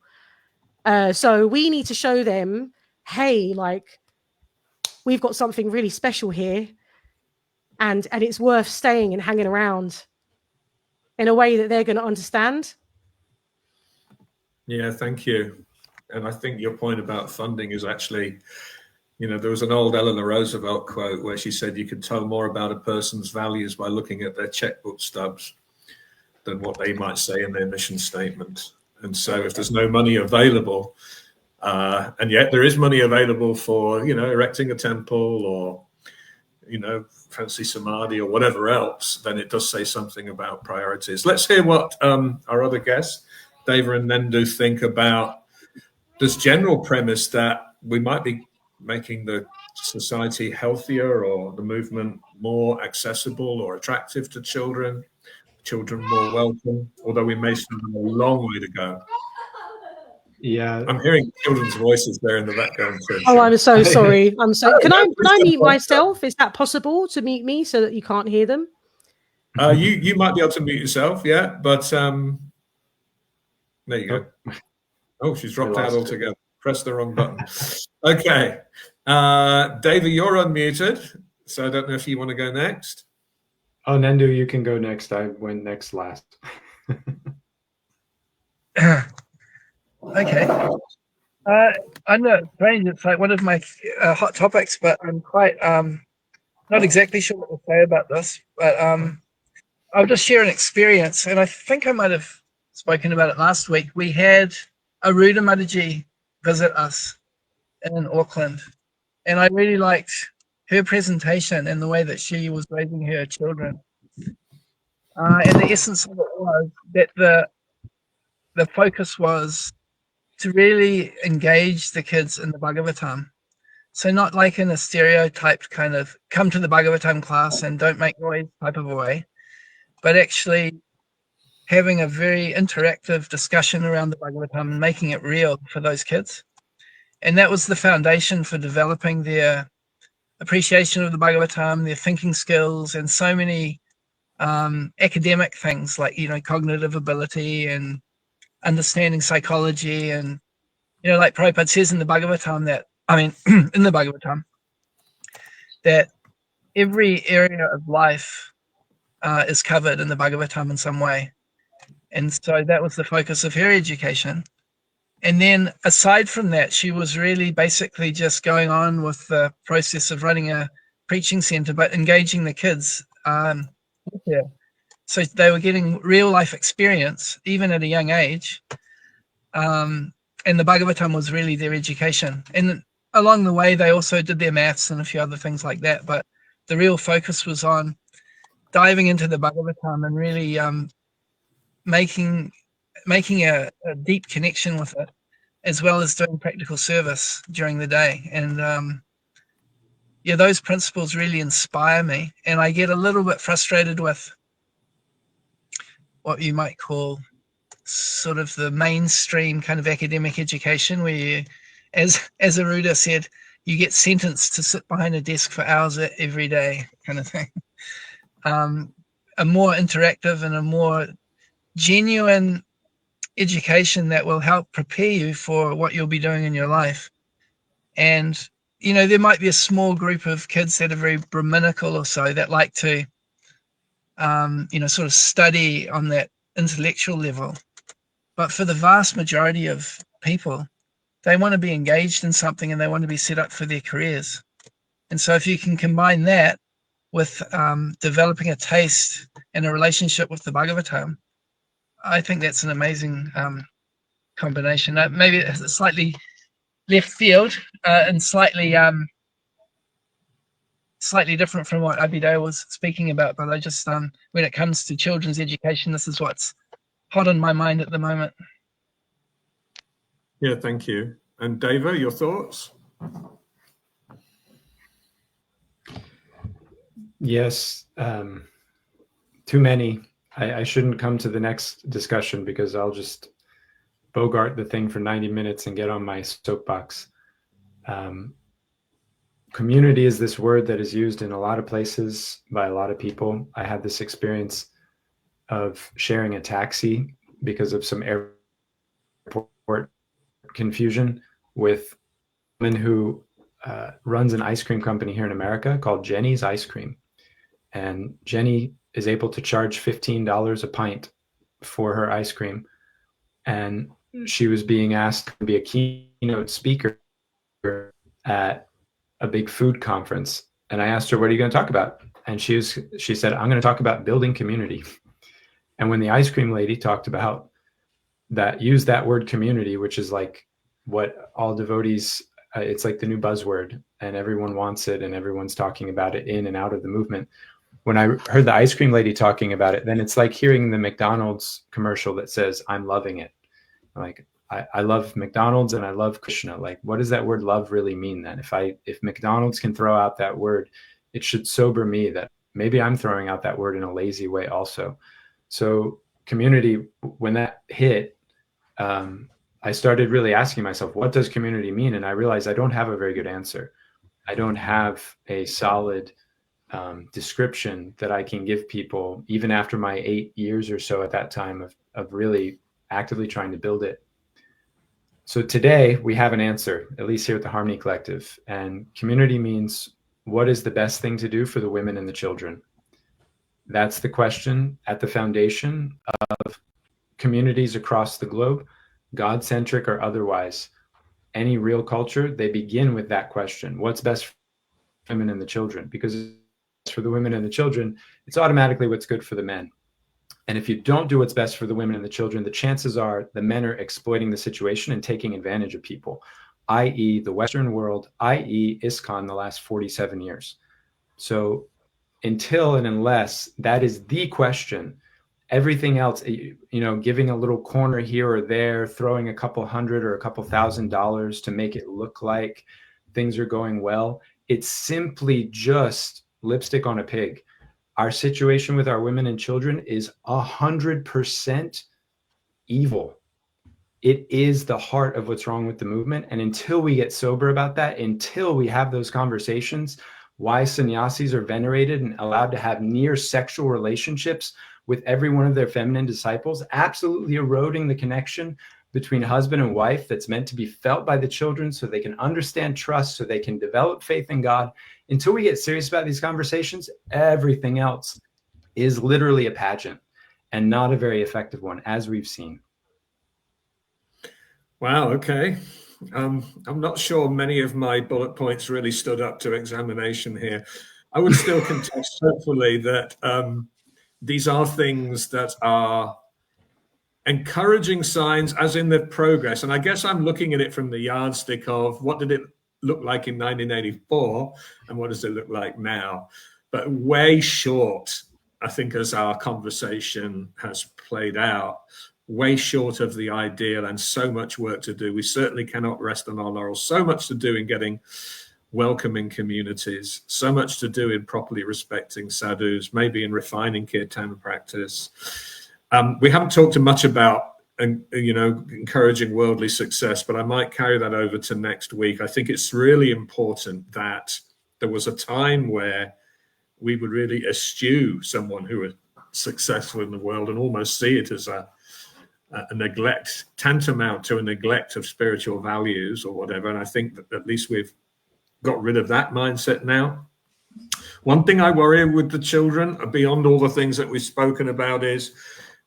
So we need to show them, hey, like, we've got something really special here, and it's worth staying and hanging around in a way that they're going to understand. Yeah, thank you. And I think your point about funding is actually, you know, there was an old Eleanor Roosevelt quote where she said you can tell more about a person's values by looking at their checkbook stubs than what they might say in their mission statement. And so if there's no money available, and yet there is money available for, you know, erecting a temple or, you know, fancy samadhi or whatever else, then it does say something about priorities. Let's hear what our other guests, Deva and Nendu, think about this general premise that we might be making the society healthier or the movement more accessible or attractive to children more welcome, although we may still have a long way to go. Yeah, I'm hearing children's voices there in the background too. Oh, I'm so sorry. I'm so. Can I mute myself? Is that possible to mute me so that you can't hear them? You might be able to mute yourself, yeah, but there you go. Oh, she's dropped out altogether. Press the wrong button. Okay, David, you're unmuted, so I don't know if you want to go next. Oh, Nendu, you can go next. I went next last. Okay. I know it's strange. It's like one of my hot topics, but I'm quite not exactly sure what to say about this. But I'll just share an experience, and I think I might have spoken about it last week, we had a Ruta Mataji visit us in Auckland. And I really liked her presentation and the way that she was raising her children. And the essence of it was that the focus was to really engage the kids in the Bhagavatam. So not like in a stereotyped kind of come to the Bhagavatam class and don't make noise type of a way, but actually having a very interactive discussion around the Bhagavatam and making it real for those kids. And that was the foundation for developing their appreciation of the Bhagavatam, their thinking skills, and so many academic things like, cognitive ability and understanding psychology. And, like Prabhupada says in the Bhagavatam in the Bhagavatam, that every area of life is covered in the Bhagavatam in some way. And so that was the focus of her education. And then aside from that, she was really basically just going on with the process of running a preaching center, but engaging the kids with her. So they were getting real life experience, even at a young age. And the Bhagavatam was really their education. And along the way, they also did their maths and a few other things like that. But the real focus was on diving into the Bhagavatam and really making a deep connection with it, as well as doing practical service during the day. And those principles really inspire me. And I get a little bit frustrated with what you might call sort of the mainstream kind of academic education, where you, as Aruda said, you get sentenced to sit behind a desk for hours every day kind of thing. A more interactive and a more genuine education that will help prepare you for what you'll be doing in your life. And, there might be a small group of kids that are very Brahminical or so that like to, sort of study on that intellectual level. But for the vast majority of people, they want to be engaged in something and they want to be set up for their careers. And so if you can combine that with developing a taste and a relationship with the Bhagavatam, I think that's an amazing combination. Maybe it's slightly left field and slightly different from what Abhidaya was speaking about. But I just, when it comes to children's education, this is what's hot on my mind at the moment. Yeah, thank you. And Deva, your thoughts? Yes, too many. I shouldn't come to the next discussion because I'll just bogart the thing for 90 minutes and get on my soapbox. Community is this word that is used in a lot of places by a lot of people. I had this experience of sharing a taxi because of some airport confusion with a woman who runs an ice cream company here in America called Jenny's Ice Cream. And Jenny is able to charge $15 a pint for her ice cream. And she was being asked to be a keynote speaker at a big food conference. And I asked her, what are you going to talk about? And she said, I'm going to talk about building community. And when the ice cream lady talked about that, used that word community, which is like what all devotees, it's like the new buzzword and everyone wants it and everyone's talking about it in and out of the movement. When I heard the ice cream lady talking about it, then it's like hearing the McDonald's commercial that says, I'm loving it. Like, I love McDonald's and I love Krishna. Like, what does that word love really mean then? If McDonald's can throw out that word, it should sober me that maybe I'm throwing out that word in a lazy way also. So community, when that hit, I started really asking myself, what does community mean? And I realized I don't have a very good answer. I don't have a solid description that I can give people, even after my 8 years or so at that time of really actively trying to build it. So today we have an answer, at least here at the Harmony Collective. And community means, what is the best thing to do for the women and the children? That's the question at the foundation of communities across the globe, God-centric or otherwise. Any real culture, they begin with that question. What's best for the women and the children? Because for the women and the children, it's automatically what's good for the men. And if you don't do what's best for the women and the children, the chances are the men are exploiting the situation and taking advantage of people, i.e. the Western world, i.e. ISKCON the last 47 years. So until and unless that is the question, everything else, giving a little corner here or there, throwing a couple $100 or a couple $1,000 to make it look like things are going well, it's simply just lipstick on a pig. Our situation with our women and children is 100% evil. It is the heart of what's wrong with the movement. And until we get sober about that, until we have those conversations, why sannyasis are venerated and allowed to have near sexual relationships with every one of their feminine disciples, absolutely eroding the connection between husband and wife that's meant to be felt by the children so they can understand trust, so they can develop faith in God. Until we get serious about these conversations, everything else is literally a pageant and not a very effective one, as we've seen. Wow, okay. I'm not sure many of my bullet points really stood up to examination here. I would still contest, hopefully, that these are things that are encouraging signs, as in the progress. And I guess I'm looking at it from the yardstick of what did it look like in 1984 and what does it look like now? But way short, I think, as our conversation has played out, way short of the ideal, and so much work to do. We certainly cannot rest on our laurels. So much to do in getting welcoming communities, so much to do in properly respecting sadhus, maybe in refining kirtan practice. We haven't talked much about, encouraging worldly success, but I might carry that over to next week. I think it's really important that there was a time where we would really eschew someone who was successful in the world and almost see it as a neglect, tantamount to a neglect of spiritual values or whatever. And I think that at least we've got rid of that mindset now. One thing I worry with the children, beyond all the things that we've spoken about, is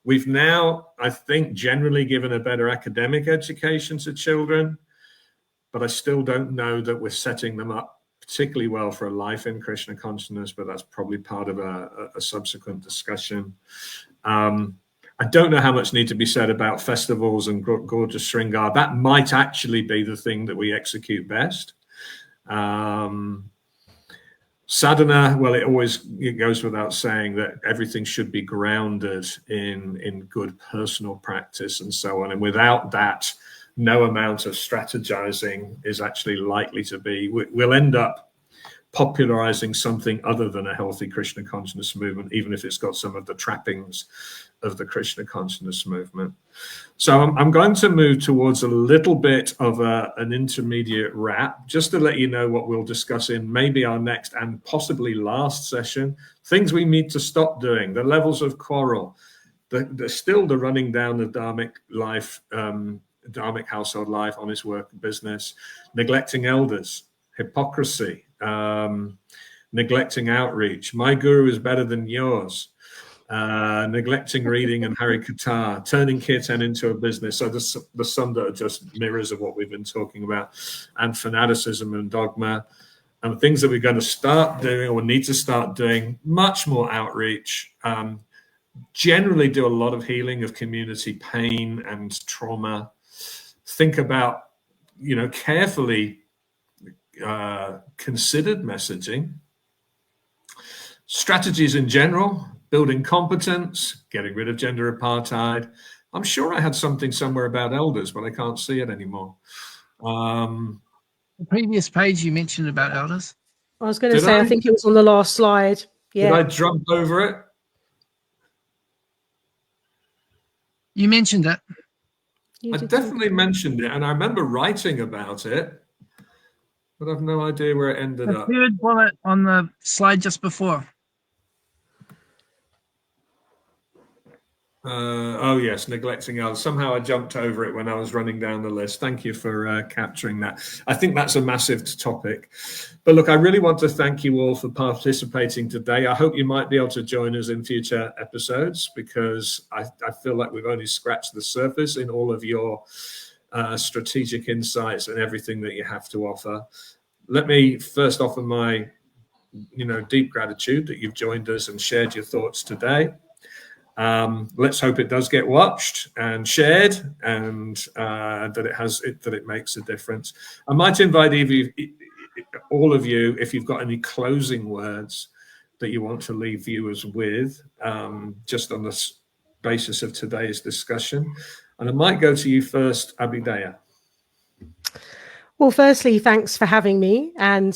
we've now, I think, generally given a better academic education to children, but I still don't know that we're setting them up particularly well for a life in Krishna consciousness, but that's probably part of a subsequent discussion. I don't know how much needs to be said about festivals and gorgeous Sringar. That might actually be the thing that we execute best. Sadhana, well, it goes without saying that everything should be grounded in good personal practice and so on. And without that, no amount of strategizing is actually likely to be. We'll end up popularizing something other than a healthy Krishna consciousness movement, even if it's got some of the trappings of the Krishna consciousness movement. So I'm going to move towards a little bit of an intermediate wrap, just to let you know what we'll discuss in maybe our next and possibly last session. Things we need to stop doing, the levels of quarrel, still the running down the dharmic life, dharmic household life, honest work, business, neglecting elders, hypocrisy, neglecting outreach. My guru is better than yours. Neglecting reading and Harikatha, turning kirtan into a business. So the sunda are just mirrors of what we've been talking about, and fanaticism and dogma, and things that we're going to start doing or need to start doing. Much more outreach. Generally do a lot of healing of community pain and trauma. Think about, carefully considered messaging. Strategies in general. Building competence, getting rid of gender apartheid. I'm sure I had something somewhere about elders, but I can't see it anymore. The previous page you mentioned about elders. I was going to say, I think it was on the last slide. Yeah. Did I jump over it? You mentioned it. I definitely mentioned it, and I remember writing about it, but I've no idea where it ended up. The third bullet on the slide just before. Oh yes, neglecting elders. Somehow I jumped over it when I was running down the list. Thank you for capturing that. I think that's a massive topic. But look, I really want to thank you all for participating today. I hope you might be able to join us in future episodes, because I feel like we've only scratched the surface in all of your strategic insights and everything that you have to offer. Let me first offer my deep gratitude that you've joined us and shared your thoughts today. Let's hope it does get watched and shared, and that it makes a difference. I might invite all of you, if you've got any closing words that you want to leave viewers with, just on the basis of today's discussion. And I might go to you first, Abhidaya. Well, firstly, thanks for having me and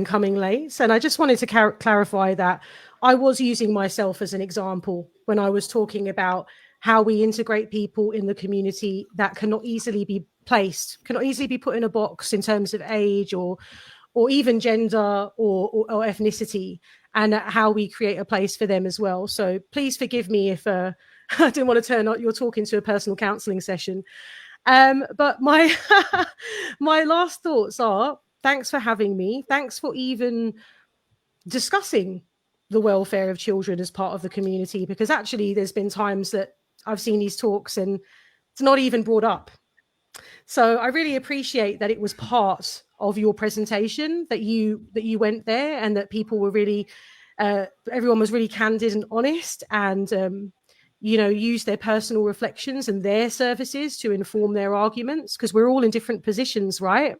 coming late. And I just wanted to clarify that I was using myself as an example when I was talking about how we integrate people in the community that cannot easily be placed, cannot easily be put in a box in terms of age or even gender or ethnicity, and how we create a place for them as well. So please forgive me if I didn't want to turn up. You're talking to a personal counselling session. But my my last thoughts are, thanks for having me. Thanks for even discussing the welfare of children as part of the community, because actually there's been times that I've seen these talks and it's not even brought up. So I really appreciate that it was part of your presentation, that you went there, and that people were really, everyone was really candid and honest, and use their personal reflections and their services to inform their arguments, because we're all in different positions, right?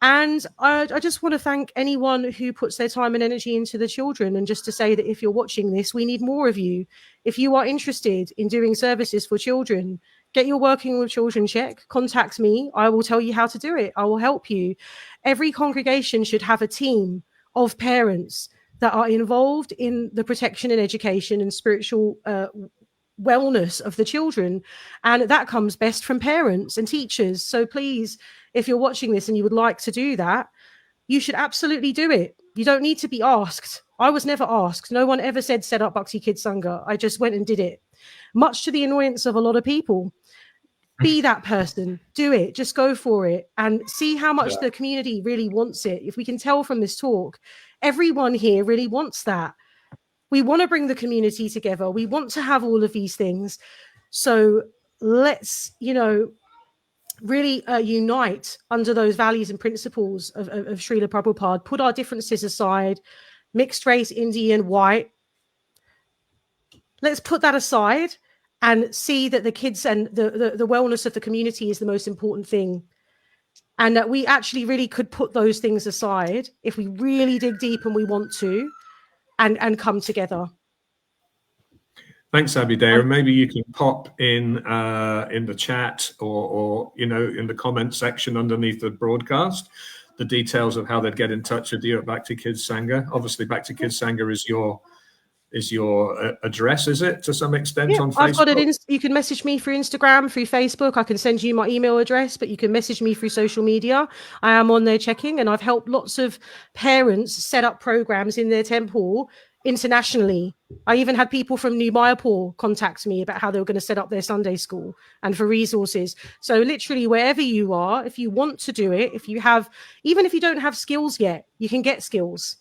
And I just want to thank anyone who puts their time and energy into the children, and just to say that if you're watching this, we need more of you. If you are interested in doing services for children, get your Working with Children check, contact me. I will tell you how to do it. I will help you. Every congregation should have a team of parents that are involved in the protection and education and spiritual wellness of the children, and that comes best from parents and teachers. So please, if you're watching this and you would like to do that, you should absolutely do it. You don't need to be asked. I was never asked. No one ever said set up Bhakti Kids Sangha. I just went and did it, much to the annoyance of a lot of people. Be that person. Do it. Just go for it and see how much the community really wants it. If we can tell from this talk, everyone here really wants that. We want to bring the community together. We want to have all of these things. So let's, really unite under those values and principles of Srila Prabhupada. Put our differences aside. Mixed race, Indian, white. Let's put that aside and see that the kids and the wellness of the community is the most important thing. And that we actually really could put those things aside if we really dig deep and we want to, and come together. Thanks, Abhidaya. Maybe you can pop in the chat or in the comment section underneath the broadcast the details of how they'd get in touch with you at Bhakti Kids Sangha. Obviously, Bhakti Kids Sangha is your address, is it, to some extent, on Facebook? I've got it. You can message me through Instagram, through Facebook. I can send you my email address, but you can message me through social media. I am on there checking, and I've helped lots of parents set up programs in their temple internationally. I even had people from New Mayapur contact me about how they were going to set up their Sunday school and for resources. So literally wherever you are, if you want to do it, even if you don't have skills yet, you can get skills.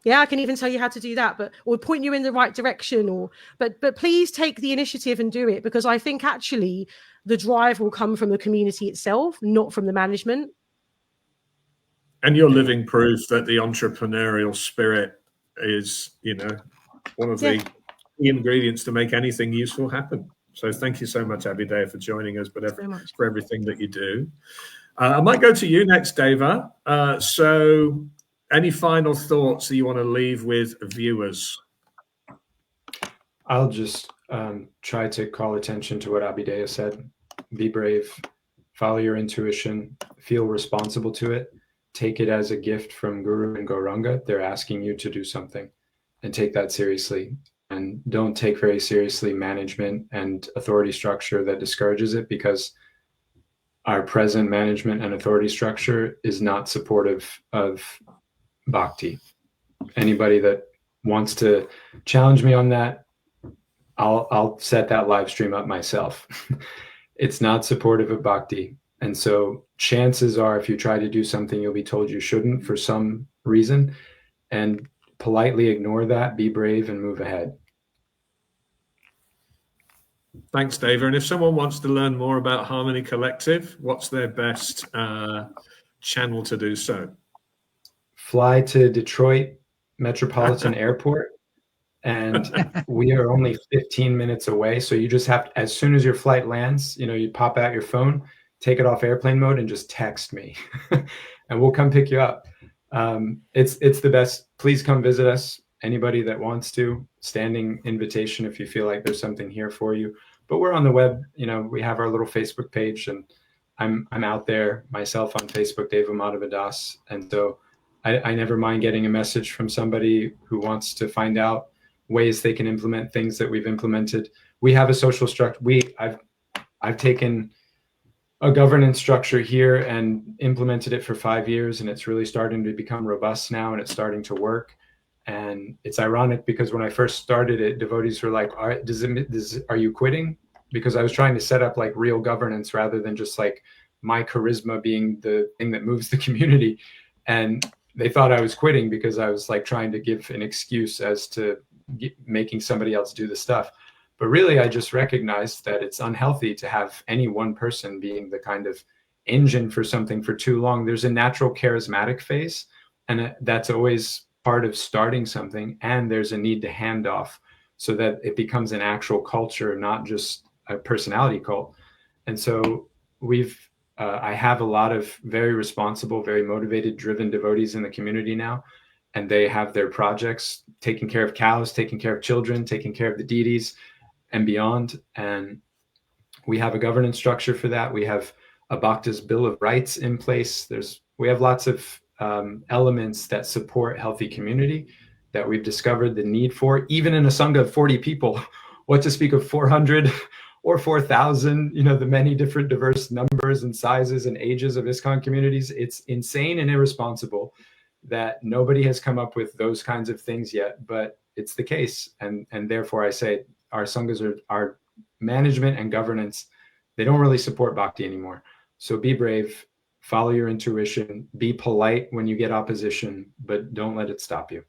Yeah, I can even tell you how to do that, or point you in the right direction, but please take the initiative and do it, because I think actually the drive will come from the community itself, not from the management. And you're living proof that the entrepreneurial spirit is, one of the key ingredients to make anything useful happen. So thank you so much, Abhidaya, for joining us, but for everything that you do. I might go to you next, Deva. So any final thoughts that you want to leave with viewers? I'll just try to call attention to what Abhidaya said. Be brave, follow your intuition, feel responsible to it. Take it as a gift from Guru and Gauranga. They're asking you to do something, and take that seriously. And don't take very seriously management and authority structure that discourages it, because our present management and authority structure is not supportive of bhakti. Anybody that wants to challenge me on that, I'll set that live stream up myself. It's not supportive of bhakti. And so chances are, if you try to do something, you'll be told you shouldn't for some reason, and politely ignore that, be brave, and move ahead. Thanks, Deva. And if someone wants to learn more about Harmony Collective, what's their best channel to do so? Fly to Detroit Metropolitan Airport and we are only 15 minutes away. So you just have to, as soon as your flight lands, you pop out your phone, take it off airplane mode, and just text me, and we'll come pick you up. It's the best. Please come visit us. Anybody that wants to, standing invitation if you feel like there's something here for you. But we're on the web. We have our little Facebook page, and I'm out there myself on Facebook, Deva Madhavadas, and so I never mind getting a message from somebody who wants to find out ways they can implement things that we've implemented. We have a social structure. I've taken a governance structure here and implemented it for 5 years, and it's really starting to become robust now, and it's starting to work. And it's ironic because when I first started it, devotees were like, are you quitting? Because I was trying to set up like real governance rather than just like my charisma being the thing that moves the community. And they thought I was quitting because I was like trying to give an excuse as to making somebody else do the stuff. But really, I just recognized that it's unhealthy to have any one person being the kind of engine for something for too long. There's a natural charismatic phase, and that's always part of starting something. And there's a need to hand off so that it becomes an actual culture, not just a personality cult. And so I have a lot of very responsible, very motivated, driven devotees in the community now. And they have their projects, taking care of cows, taking care of children, taking care of the deities and beyond. And we have a governance structure for that. We have a Bhakta's Bill of Rights in place. We have lots of elements that support healthy community that we've discovered the need for, even in a Sangha of 40 people, what to speak of 400 or 4,000, the many different diverse numbers and sizes and ages of ISKCON communities. It's insane and irresponsible that nobody has come up with those kinds of things yet, but it's the case. And therefore I say our Sanghas our management and governance, they don't really support bhakti anymore. So be brave, follow your intuition, be polite when you get opposition, but don't let it stop you.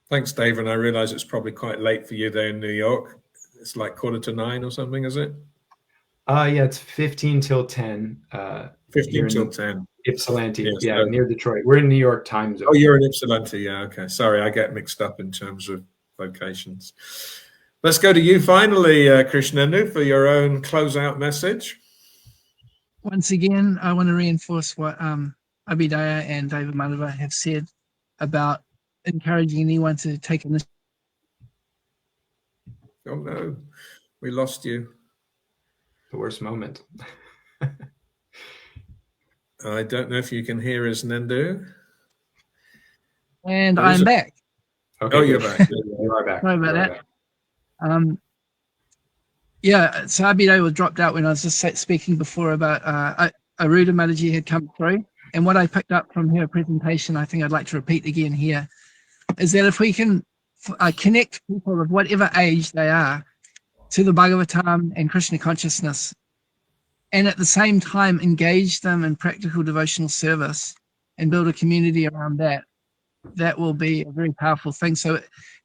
Thanks, Dave. And I realize it's probably quite late for you there in New York. It's like 8:45 or something, is it? Yeah, it's 15 till 10. 15 till 10. Ypsilanti, Yes, yeah, near Detroit. We're in New York time zone. Oh, you're in Ypsilanti, yeah, okay. Sorry, I get mixed up in terms of locations. Let's go to you finally, Krishnendu, for your own closeout message. Once again, I want to reinforce what Abhidaya and David Madhava have said about encouraging anyone to take initiative. Oh no, we lost you. The worst moment. I don't know if you can hear us, Nendu. And I'm back. Okay, oh, you're back. You are back. Sorry about that. Yeah, so Abhidaya was dropped out when I was just speaking before about Aruda Mataji had come through. And what I picked up from her presentation, I think I'd like to repeat again here, is that if we can connect people of whatever age they are to the Bhagavatam and Krishna consciousness, and at the same time engage them in practical devotional service and build a community around that, that will be a very powerful thing. So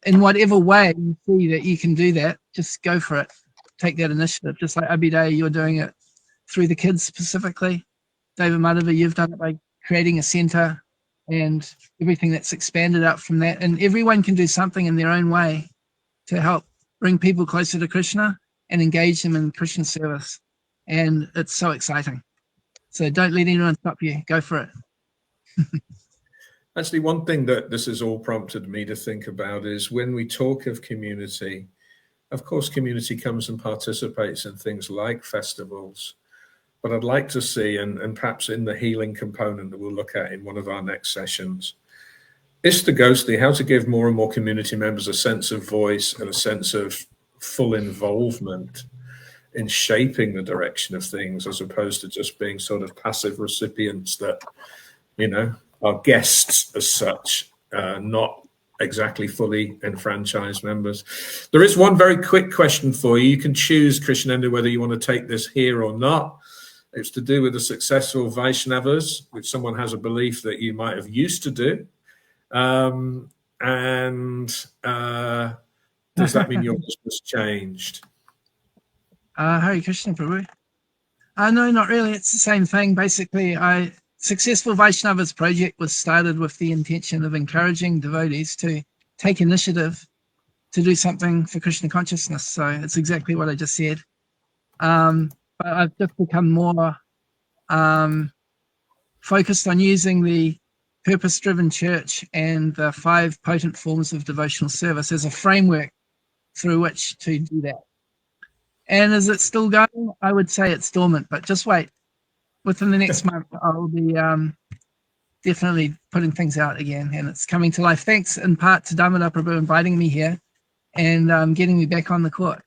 in whatever way you see that you can do that, just go for it. Take that initiative. Just like Abhidaya, you're doing it through the kids specifically. David Madhava, you've done it by creating a center and everything that's expanded out from that. And everyone can do something in their own way to help bring people closer to Krishna and engage them in Krishna service. And it's so exciting. So don't let anyone stop you. Go for it. Actually, one thing that this has all prompted me to think about is when we talk of community, of course, community comes and participates in things like festivals. But I'd like to see, and perhaps in the healing component that we'll look at in one of our next sessions, Ghostly, how to give more and more community members a sense of voice and a sense of full involvement in shaping the direction of things, as opposed to just being sort of passive recipients that, are guests as such, not exactly fully enfranchised members. There is one very quick question for you. You can choose, Krishnendu, whether you want to take this here or not. It's to do with the successful Vaishnavas, which someone has a belief that you might have used to do. Does that mean your business changed? Hare Krishna, Prabhu. No, not really. It's the same thing. Basically, Successful Vaishnavas project was started with the intention of encouraging devotees to take initiative to do something for Krishna consciousness. So it's exactly what I just said. But I've just become more focused on using the purpose-driven church and the 5 potent forms of devotional service as a framework through which to do that. And is it still going? I would say it's dormant, but just wait. Within the next month, I'll be definitely putting things out again, and it's coming to life. Thanks in part to Damodar Prabhu inviting me here and getting me back on the court.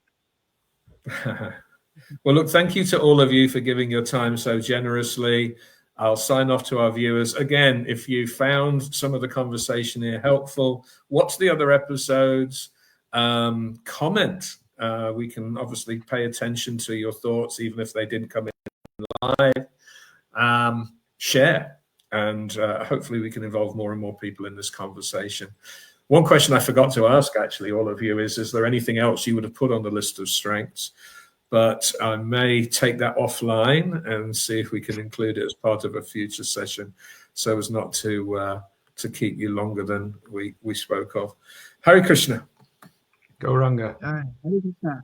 Well, look, thank you to all of you for giving your time so generously. I'll sign off to our viewers. Again, if you found some of the conversation here helpful, watch the other episodes, comment. We can obviously pay attention to your thoughts, even if they didn't come in live. Share, and hopefully we can involve more and more people in this conversation. One question I forgot to ask, actually, all of you, is there anything else you would have put on the list of strengths? But I may take that offline and see if we can include it as part of a future session, so as not to keep you longer than we spoke of. Hare Krishna. Go Ranga. All right. Hare Krishna.